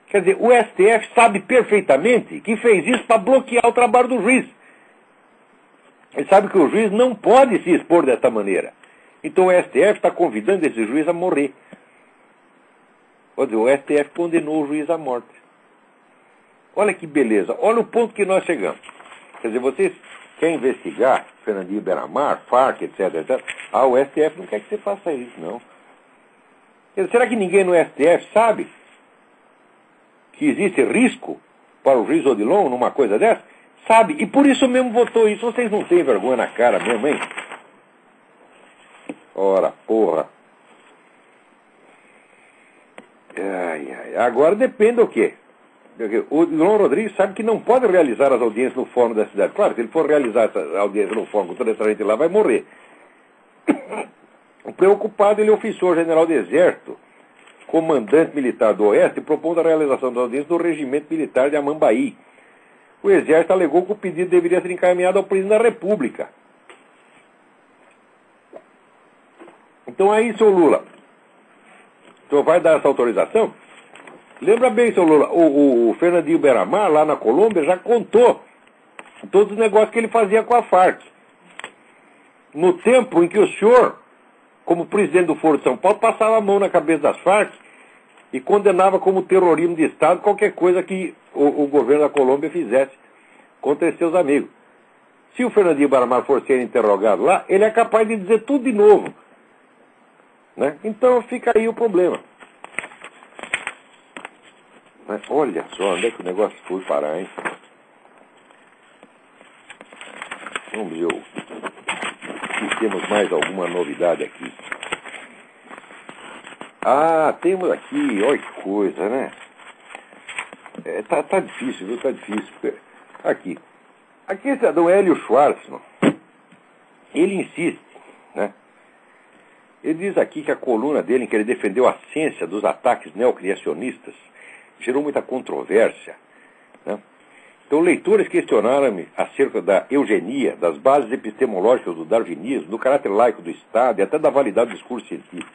Quer dizer, o STF sabe perfeitamente que fez isso para bloquear o trabalho do juiz. Ele sabe que o juiz não pode se expor dessa maneira. Então o STF está convidando esse juiz a morrer. Quer dizer, o STF condenou o juiz à morte. Olha que beleza, olha o ponto que nós chegamos. Quer dizer, vocês querem investigar Fernandinho Beiramar, Farc, etc. O STF não quer que você faça isso, não. Quer dizer, será que ninguém no STF sabe que existe risco para o juiz Odilon numa coisa dessa? Sabe, e por isso mesmo votou isso. Vocês não têm vergonha na cara mesmo, hein? Ora, porra. Agora depende do quê? O Odilon Rodrigues sabe que não pode realizar as audiências no fórum da cidade. Claro, se ele for realizar essa audiência no fórum com toda essa gente lá, vai morrer. O preocupado, ele oficiou o general do Exército, comandante militar do Oeste, propondo a realização da audiência do Regimento Militar de Amambaí. O Exército alegou que o pedido deveria ser encaminhado ao presidente da República. Então aí, seu Lula, o senhor vai dar essa autorização? Lembra bem, seu Lula, o Fernandinho Beiramar, lá na Colômbia, já contou todos os negócios que ele fazia com a Farc. No tempo em que o senhor, como presidente do Foro de São Paulo, passava a mão na cabeça das Farc e condenava como terrorismo de Estado qualquer coisa que o governo da Colômbia fizesse contra seus amigos. Se o Fernandinho Beiramar for ser interrogado lá, ele é capaz de dizer tudo de novo. Né? Então fica aí o problema. Mas olha só, onde é que o negócio foi parar, hein? Vamos ver se temos mais alguma novidade aqui. Ah, temos aqui, olha que coisa, né? Tá difícil, viu? Tá difícil. Aqui esse cidadão Hélio Schwartzman, ele insiste, né? Ele diz aqui que a coluna dele, em que ele defendeu a ciência dos ataques neocriacionistas, gerou muita controvérsia, né? Então, leitores questionaram-me acerca da eugenia, das bases epistemológicas do darwinismo, do caráter laico do Estado e até da validade do discurso científico.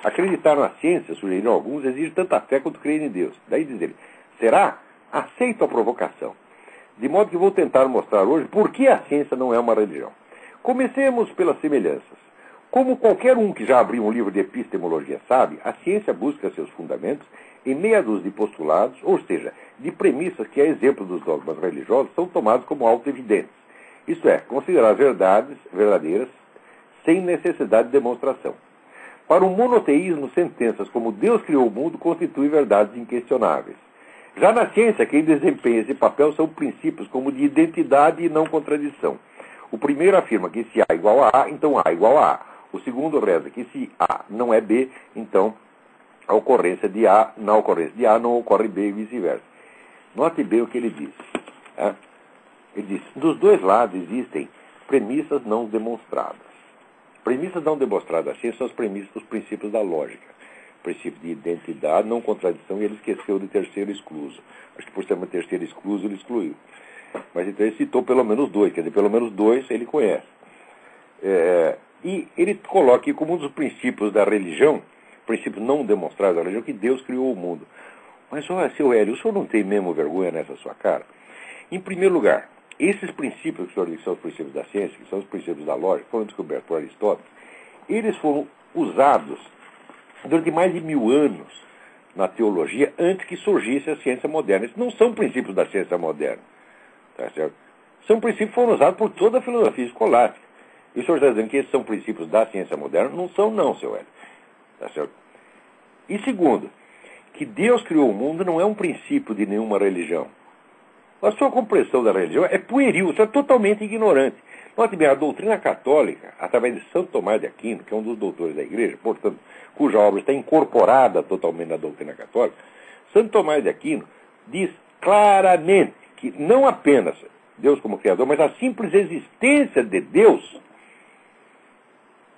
Acreditar na ciência, sugeriram alguns, exige tanta fé quanto crer em Deus. Daí diz ele, será? Aceito a provocação. De modo que vou tentar mostrar hoje por que a ciência não é uma religião. Comecemos pelas semelhanças. Como qualquer um que já abriu um livro de epistemologia sabe, a ciência busca seus fundamentos em meia dúzia de postulados, ou seja, de premissas que, a exemplo dos dogmas religiosos, são tomados como auto-evidentes. Isto é, considerar verdades verdadeiras sem necessidade de demonstração. Para o monoteísmo, sentenças como Deus criou o mundo constituem verdades inquestionáveis. Já na ciência, quem desempenha esse papel são princípios como de identidade e não contradição. O primeiro afirma que se A igual a A, então A igual a A. O segundo reza que se A não é B, então na ocorrência de A não ocorre B e vice-versa. Note bem o que ele diz. Ele diz, dos dois lados existem premissas não demonstradas. Premissas não demonstradas da ciência são os princípios da lógica. Princípio de identidade, não contradição, e ele esqueceu de terceiro excluso. Acho que por ser uma terceira excluso, ele excluiu. Mas então ele citou pelo menos dois, quer dizer, pelo menos dois ele conhece. E ele coloca aqui como um dos princípios da religião, princípios não demonstrados da religião, que Deus criou o mundo. Mas, olha, seu Hélio, o senhor não tem mesmo vergonha nessa sua cara? Em primeiro lugar, esses princípios que o senhor diz que são os princípios da ciência, que são os princípios da lógica, foram descobertos por Aristóteles, eles foram usados durante mais de 1000 anos na teologia antes que surgisse a ciência moderna. Esses não são princípios da ciência moderna. Tá certo? São princípios que foram usados por toda a filosofia escolástica. E o senhor está dizendo que esses são princípios da ciência moderna? Não são não, seu Hélio. Tá certo? E segundo, que Deus criou o mundo não é um princípio de nenhuma religião. A sua compreensão da religião é pueril, você é totalmente ignorante. Note bem, a doutrina católica, através de Santo Tomás de Aquino, que é um dos doutores da igreja, portanto, cuja obra está incorporada totalmente na doutrina católica, Santo Tomás de Aquino diz claramente que não apenas Deus como Criador, mas a simples existência de Deus,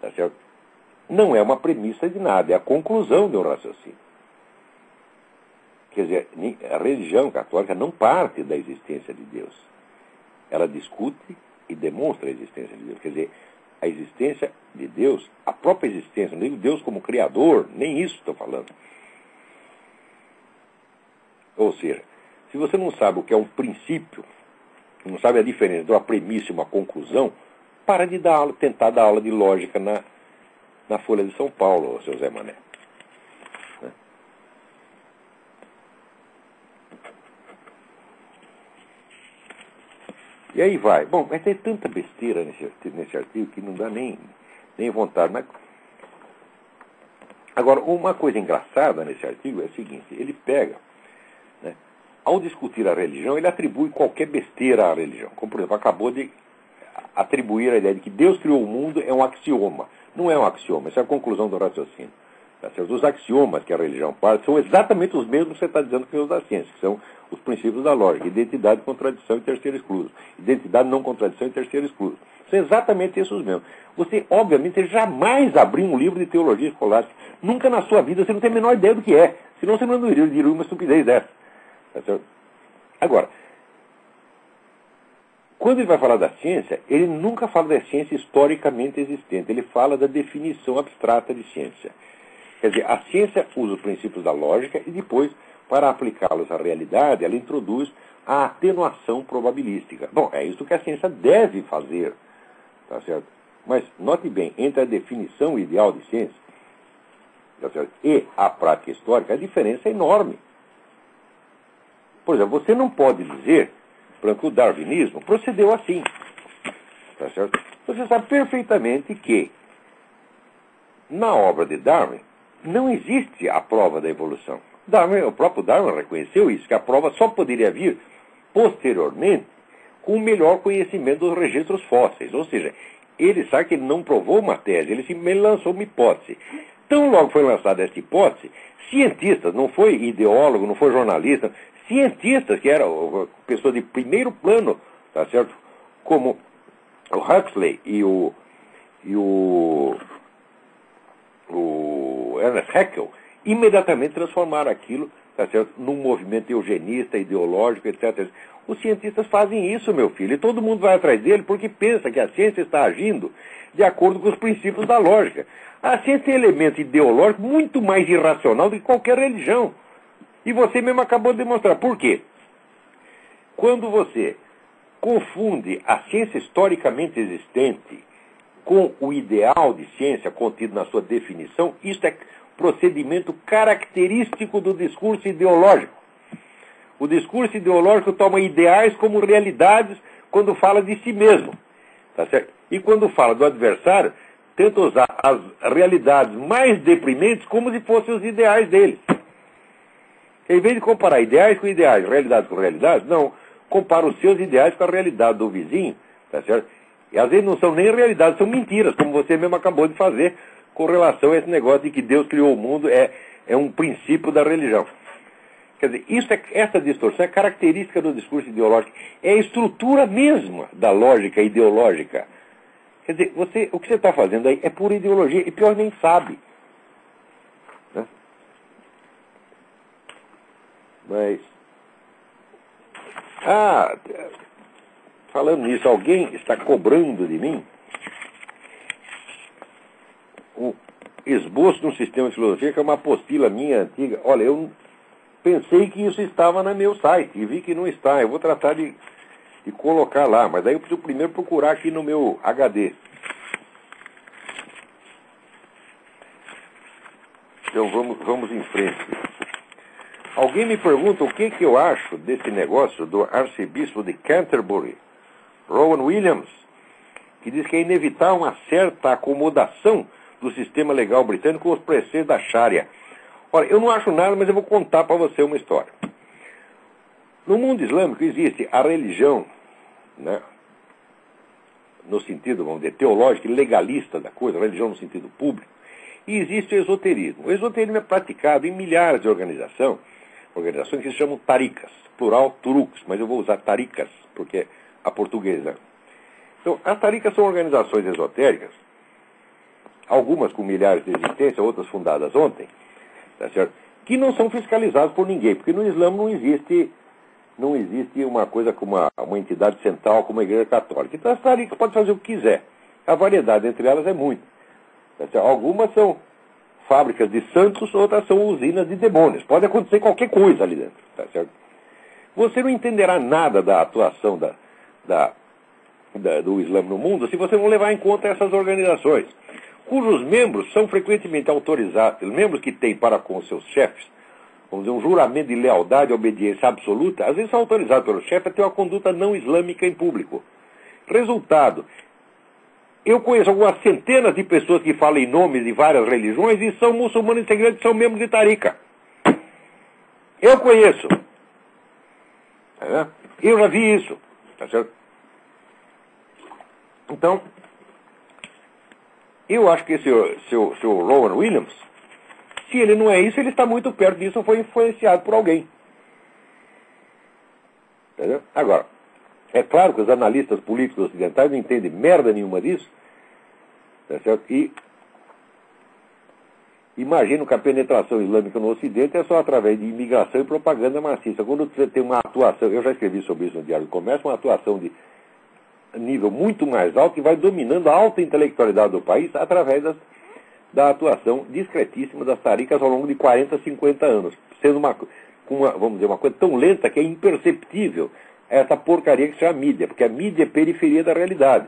tá certo? Não é uma premissa de nada, é a conclusão de um raciocínio. Quer dizer, a religião católica não parte da existência de Deus. Ela discute e demonstra a existência de Deus. Quer dizer, a existência de Deus, a própria existência, não digo Deus como Criador, nem isso estou falando. Ou seja, se você não sabe o que é um princípio, não sabe a diferença entre uma premissa e uma conclusão, para de dar aula, tentar dar aula de lógica na Folha de São Paulo, seu Zé Mané. E aí vai. Bom, mas tem tanta besteira nesse artigo que não dá nem vontade. Mas... Agora, uma coisa engraçada nesse artigo é o seguinte, ele pega, né, ao discutir a religião, ele atribui qualquer besteira à religião. Como, por exemplo, acabou de atribuir a ideia de que Deus criou o mundo é um axioma. Não é um axioma, isso é a conclusão do raciocínio. Tá certo? Os axiomas que a religião parte são exatamente os mesmos que você está dizendo que os da ciência, que são os princípios da lógica, identidade, contradição e terceiro excluso. Identidade, não contradição e terceiro excluso. São exatamente esses mesmos. Você, obviamente, jamais abriu um livro de teologia escolástica. Nunca na sua vida, você não tem a menor ideia do que é. Senão você não diria uma estupidez dessa. Tá certo? Agora, quando ele vai falar da ciência, ele nunca fala da ciência historicamente existente. Ele fala da definição abstrata de ciência. Quer dizer, a ciência usa os princípios da lógica e depois para aplicá-los à realidade, ela introduz a atenuação probabilística. Bom, é isso que a ciência deve fazer, tá certo? Mas, note bem, entre a definição ideal de ciência, tá certo, e a prática histórica, a diferença é enorme. Por exemplo, você não pode dizer, por exemplo, que o darwinismo procedeu assim, tá certo? Você sabe perfeitamente que, na obra de Darwin, não existe a prova da evolução. O próprio Darwin reconheceu isso, que a prova só poderia vir posteriormente com o melhor conhecimento dos registros fósseis. Ou seja, ele sabe que ele não provou uma tese, ele simplesmente lançou uma hipótese. Tão logo foi lançada essa hipótese, cientistas, não foi ideólogo, não foi jornalista, cientistas, que eram pessoas de primeiro plano, tá certo? Como o Huxley e o Ernest Haeckel, imediatamente transformaram aquilo, tá certo, num movimento eugenista, ideológico, etc. Os cientistas fazem isso, meu filho, e todo mundo vai atrás dele porque pensa que a ciência está agindo de acordo com os princípios da lógica. A ciência tem elemento ideológico muito mais irracional do que qualquer religião. E você mesmo acabou de demonstrar. Por quê? Quando você confunde a ciência historicamente existente com o ideal de ciência contido na sua definição, isso é procedimento característico do discurso ideológico. O discurso ideológico toma ideais como realidades quando fala de si mesmo. Tá certo? E quando fala do adversário, tenta usar as realidades mais deprimentes como se fossem os ideais deles. Em vez de comparar ideais com ideais, realidades com realidades, não. Compara os seus ideais com a realidade do vizinho, tá certo? E às vezes não são nem realidades, são mentiras, como você mesmo acabou de fazer com relação a esse negócio de que Deus criou o mundo, é um princípio da religião. Quer dizer, essa distorção é característica do discurso ideológico, é a estrutura mesma da lógica ideológica. Quer dizer, o que você está fazendo aí é pura ideologia, e pior, nem sabe. Né? Mas... falando nisso, alguém está cobrando de mim o esboço de um sistema de filosofia, que é uma apostila minha antiga. Olha, eu pensei que isso estava no meu site e vi que não está. Eu vou tratar de colocar lá, mas daí eu preciso primeiro procurar aqui no meu HD. Então vamos em frente. Alguém me pergunta o que eu acho desse negócio do arcebispo de Canterbury, Rowan Williams, que diz que é inevitável uma certa acomodação do sistema legal britânico com os preceitos da Sharia. Olha, eu não acho nada, mas eu vou contar para você uma história. No mundo islâmico existe a religião, né, no sentido, vamos dizer, teológico e legalista da coisa, a religião no sentido público, e existe o esoterismo. O esoterismo é praticado em milhares de organizações que se chamam taricas, plural turuks, mas eu vou usar taricas, porque a portuguesa. Então, as taricas são organizações esotéricas, algumas com milhares de existência, outras fundadas ontem, tá certo? Que não são fiscalizadas por ninguém, porque no Islã não existe uma coisa como uma entidade central como a Igreja Católica. Então as taricas podem fazer o que quiser. A variedade entre elas é muita. Tá certo? Algumas são fábricas de santos, outras são usinas de demônios. Pode acontecer qualquer coisa ali dentro. Tá certo? Você não entenderá nada da atuação do Islã no mundo se você não levar em conta essas organizações, cujos membros são frequentemente autorizados, membros que têm para com seus chefes, vamos dizer, um juramento de lealdade e obediência absoluta, às vezes são autorizados pelo chefe a ter uma conduta não islâmica em público. Resultado, eu conheço algumas centenas de pessoas que falam em nome de várias religiões e são muçulmanos integrantes, são membros de tarika. Eu conheço. Eu já vi isso. Tá certo? Então, eu acho que esse seu Rowan Williams, se ele não é isso, ele está muito perto disso ou foi influenciado por alguém. Entendeu? Agora, é claro que os analistas políticos ocidentais não entendem merda nenhuma disso. Tá certo? E imagino que a penetração islâmica no Ocidente é só através de imigração e propaganda maciça. Quando você tem uma atuação, eu já escrevi sobre isso no Diário do Comércio, uma atuação de nível muito mais alto que vai dominando a alta intelectualidade do país através da atuação discretíssima das taricas ao longo de 40, 50 anos, sendo com uma, vamos dizer, uma coisa tão lenta que é imperceptível essa porcaria que se chama mídia, porque a mídia é periferia da realidade.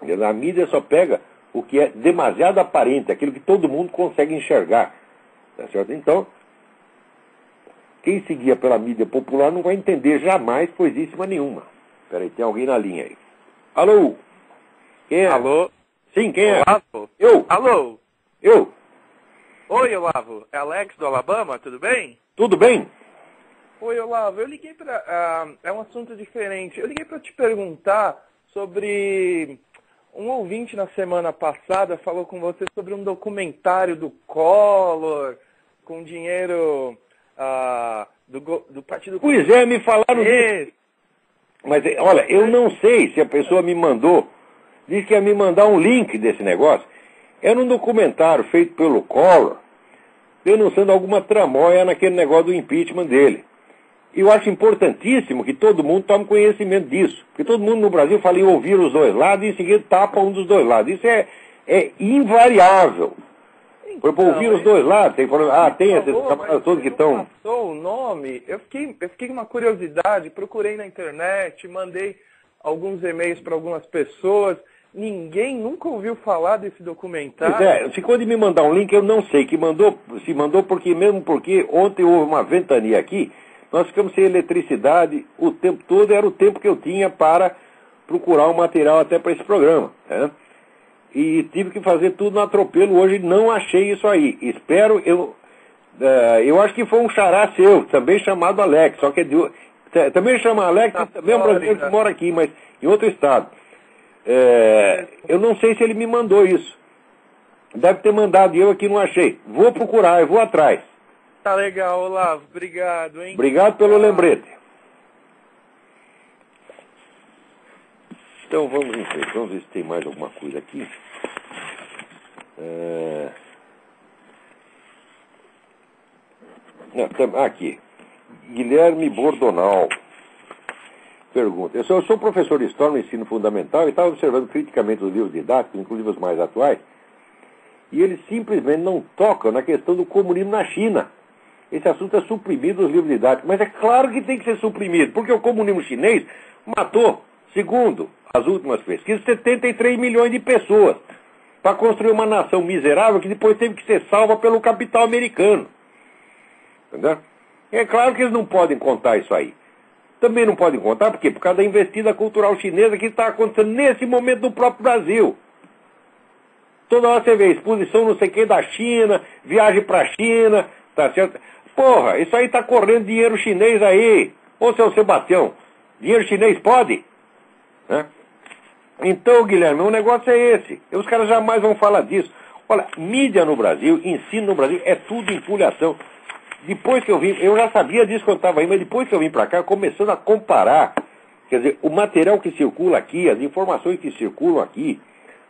A mídia só pega o que é demasiado aparente, aquilo que todo mundo consegue enxergar. Tá certo? Então, quem seguia pela mídia popular não vai entender jamais coisíssima nenhuma. Peraí, tem alguém na linha aí. Alô? Quem é? Alô? Sim, quem é? Olavo? Eu. Alô? Eu. Oi, Olavo. É Alex do Alabama, tudo bem? Tudo bem? Oi, Olavo. Eu liguei para... é um assunto diferente. Eu liguei para te perguntar sobre... Um ouvinte na semana passada falou com você sobre um documentário do Collor, com dinheiro do Partido Pois é, me falaram disso. Comunista. Mas, olha, eu não sei se a pessoa me mandou. Disse que ia me mandar um link desse negócio. Era um documentário feito pelo Collor, denunciando alguma tramóia naquele negócio do impeachment dele. E eu acho importantíssimo que todo mundo tome conhecimento disso. Porque todo mundo no Brasil fala em ouvir os dois lados e em seguida tapa um dos dois lados. Isso é invariável. Então, por ouvir os dois lados, tem esses camaradas todos que estão... Passou o nome, eu fiquei com uma curiosidade, procurei na internet, mandei alguns e-mails para algumas pessoas, ninguém nunca ouviu falar desse documentário. Pois é, ficou de me mandar um link, eu não sei, se mandou porque ontem houve uma ventania aqui, nós ficamos sem eletricidade o tempo todo, era o tempo que eu tinha para procurar um material até para esse programa, né? E tive que fazer tudo no atropelo, hoje não achei isso aí. Espero, eu acho que foi um xará seu, também chamado Alex, só que também chama Alex, também é um brasileiro que mora aqui, mas em outro estado. Eu não sei se ele me mandou isso. Deve ter mandado e eu aqui não achei. Vou procurar, eu vou atrás. Tá legal, Olavo. Obrigado, hein? Obrigado pelo lembrete. Então vamos em frente. Vamos ver se tem mais alguma coisa aqui. Aqui. Guilherme Bordonal pergunta. Eu sou professor de História no ensino fundamental e estava observando criticamente os livros didáticos, inclusive os mais atuais, e eles simplesmente não tocam na questão do comunismo na China. Esse assunto é suprimido nos livros didáticos. Mas é claro que tem que ser suprimido, porque o comunismo chinês matou, segundo as últimas pesquisas, 73 milhões de pessoas para construir uma nação miserável que depois teve que ser salva pelo capital americano. Entendeu? É claro que eles não podem contar isso aí. Também não podem contar, por quê? Por causa da investida cultural chinesa que está acontecendo nesse momento no próprio Brasil. Toda hora você vê exposição não sei o que da China, viagem para a China, tá certo? Porra, isso aí está correndo dinheiro chinês aí. Ô, seu Sebastião, dinheiro chinês pode? Né? Então, Guilherme, o negócio é esse. E os caras jamais vão falar disso. Olha, mídia no Brasil, ensino no Brasil, é tudo empulhação. Depois que eu vim, eu já sabia disso quando estava aí, mas depois que eu vim para cá, começando a comparar, quer dizer, o material que circula aqui, as informações que circulam aqui,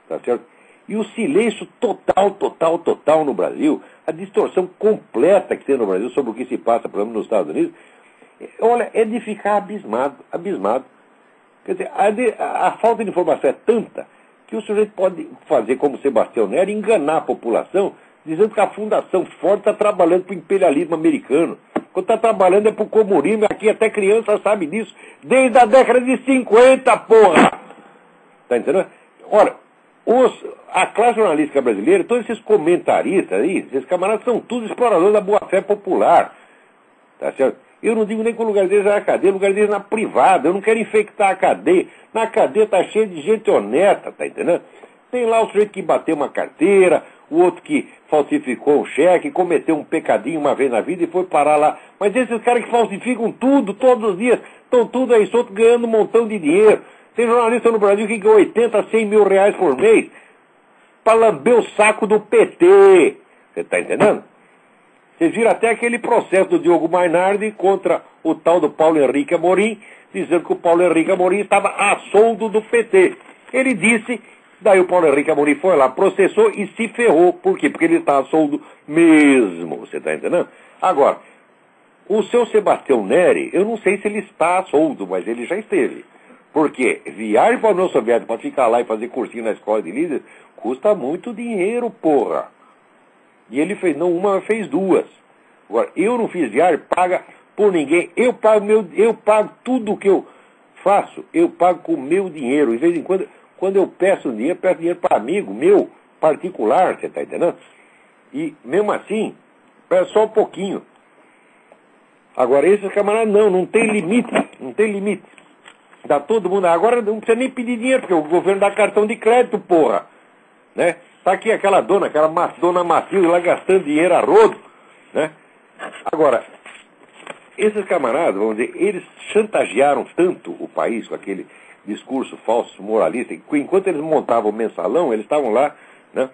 tá certo? E o silêncio total no Brasil, a distorção completa que tem no Brasil sobre o que se passa, por exemplo, nos Estados Unidos, olha, é de ficar abismado. Quer dizer, a falta de informação é tanta que o sujeito pode fazer como Sebastião Neri, enganar a população, dizendo que a Fundação Ford está trabalhando para o imperialismo americano. Quando está trabalhando é para o comunismo, aqui até criança sabe disso, desde a década de 50, porra! Tá entendendo? Ora, a classe jornalística brasileira, todos esses comentaristas aí, esses camaradas são todos exploradores da boa-fé popular. Tá certo? Eu não digo nem que o lugar deles é na cadeia, o lugar deles é na privada. Eu não quero infectar a cadeia. Na cadeia tá cheio de gente honesta, tá entendendo? Tem lá o sujeito que bateu uma carteira, o outro que falsificou um cheque, cometeu um pecadinho uma vez na vida e foi parar lá. Mas esses caras que falsificam tudo, todos os dias, estão tudo aí solto ganhando um montão de dinheiro. Tem jornalista no Brasil que ganha 80, 100 mil reais por mês para lamber o saco do PT. Você tá entendendo? Vocês viram até aquele processo do Diogo Mainardi contra o tal do Paulo Henrique Amorim, dizendo que o Paulo Henrique Amorim estava a soldo do PT. Ele disse, daí o Paulo Henrique Amorim foi lá, processou e se ferrou. Por quê? Porque ele está a soldo mesmo. Você está entendendo? Agora, o seu Sebastião Neri, eu não sei se ele está a soldo, mas ele já esteve. Porque viagem para a União Soviética para ficar lá e fazer cursinho na escola de líderes custa muito dinheiro, porra. E ele fez, não uma, fez duas. Agora, eu não fiz viagem, paga por ninguém. Eu pago tudo o que eu faço, eu pago com o meu dinheiro. De vez em quando eu peço dinheiro para amigo meu, particular, você está entendendo? E mesmo assim, peço só um pouquinho. Agora, esses camaradas não tem limite, não tem limite. Dá todo mundo. Agora não precisa nem pedir dinheiro, porque o governo dá cartão de crédito, porra. Né? Tá aqui aquela dona Matilde lá gastando dinheiro a rodo, né? Agora, esses camaradas, vamos dizer, eles chantagearam tanto o país com aquele discurso falso moralista, que enquanto eles montavam o mensalão, eles estavam lá, né,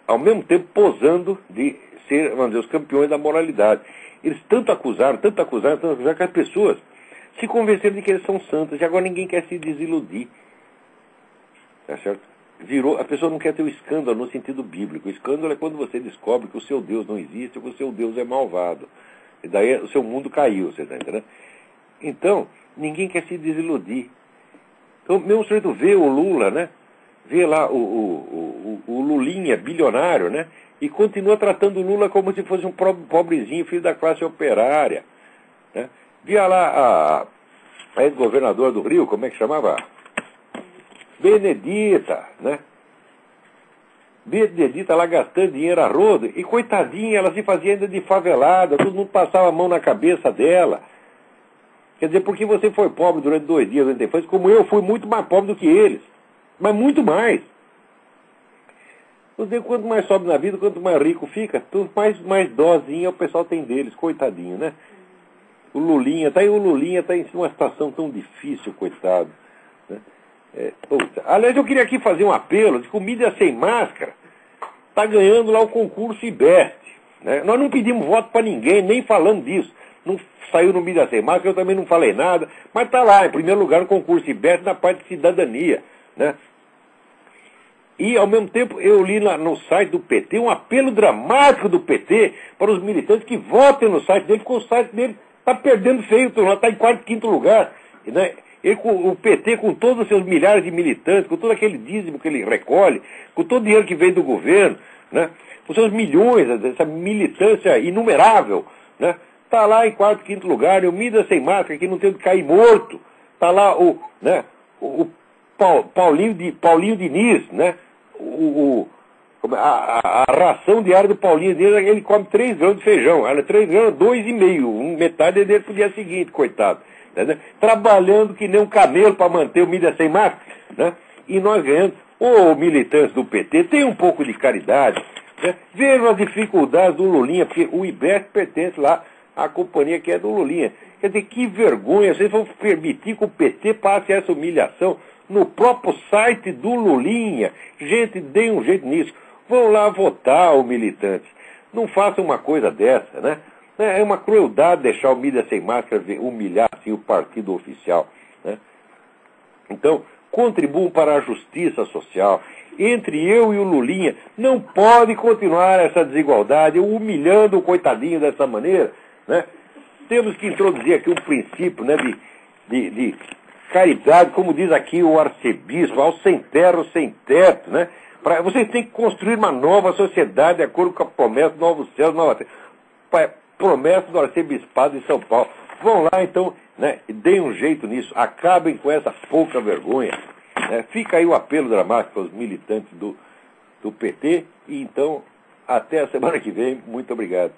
ao mesmo tempo posando de ser, vamos dizer, os campeões da moralidade. Eles tanto acusaram que as pessoas se convenceram de que eles são santos, e agora ninguém quer se desiludir. Tá certo? A pessoa não quer ter o escândalo no sentido bíblico. O escândalo é quando você descobre que o seu Deus não existe ou que o seu Deus é malvado. E daí o seu mundo caiu, você está entendendo? Então, ninguém quer se desiludir. Então, mesmo se você vê o Lula, né? Vê lá o Lulinha, bilionário, né? E continua tratando o Lula como se fosse um pobrezinho, filho da classe operária. Né? Via lá a ex-governadora do Rio, como é que chamava? Benedita, né? Benedita lá gastando dinheiro a rodo, e coitadinha, ela se fazia ainda de favelada, todo mundo passava a mão na cabeça dela. Quer dizer, porque você foi pobre durante 2 dias durante a infância, como eu fui muito mais pobre do que eles. Mas muito mais. Quanto mais sobe na vida, quanto mais rico fica, mais dozinha o pessoal tem deles, coitadinho, né? O Lulinha tá em uma situação tão difícil, coitado. Né? Aliás, eu queria aqui fazer um apelo de comida sem máscara. Está ganhando lá o concurso IBEST. Né? Nós não pedimos voto para ninguém, nem falando disso. Não saiu no Mídia Sem Máscara, eu também não falei nada. Mas está lá, em primeiro lugar, no concurso IBEST, na parte de cidadania. Né? E, ao mesmo tempo, eu li lá no site do PT um apelo dramático do PT para os militantes que votem no site dele, porque o site dele está perdendo feio, está em 4º, 5º lugar. Né? O PT, com todos os seus milhares de militantes, com todo aquele dízimo que ele recolhe, com todo o dinheiro que vem do governo, né? Com seus milhões, essa militância inumerável, né? Está lá em 4º, 5º lugar, e o Mídia Sem Máscara, que não tem de cair morto. Está lá o Paulinho Diniz, né? A ração diária do Paulinho Diniz, ele come 3 grãos de feijão. 3 grãos, 2,5. Metade é dele pro dia seguinte, coitado. Né? Trabalhando que nem um camelo para manter o Mídia Sem Máscara. Né? E nós ganhamos. Ô, militantes do PT, tem um pouco de caridade. Né? Vejam as dificuldades do Lulinha, porque o IBEST pertence lá à companhia que é do Lulinha. Quer dizer, que vergonha. Vocês vão permitir que o PT passe essa humilhação no próprio site do Lulinha. Gente, deem um jeito nisso. Vão lá votar, os militantes. Não façam uma coisa dessa, né? É uma crueldade deixar o Mídia Sem Máscara humilhar assim, o partido oficial. Né? Então, contribuam para a justiça social. Entre eu e o Lulinha, não pode continuar essa desigualdade, humilhando o coitadinho dessa maneira. Né? Temos que introduzir aqui um princípio, né, de caridade, como diz aqui o arcebispo, ao sem terra, sem teto. Né? Vocês têm que construir uma nova sociedade de acordo com a promessa do Novo Céu, Nova Terra. Promessa do arcebispado de São Paulo. Vão lá, então, né, e deem um jeito nisso. Acabem com essa pouca vergonha. Né? Fica aí o apelo dramático aos militantes do PT. E, então, até a semana que vem. Muito obrigado.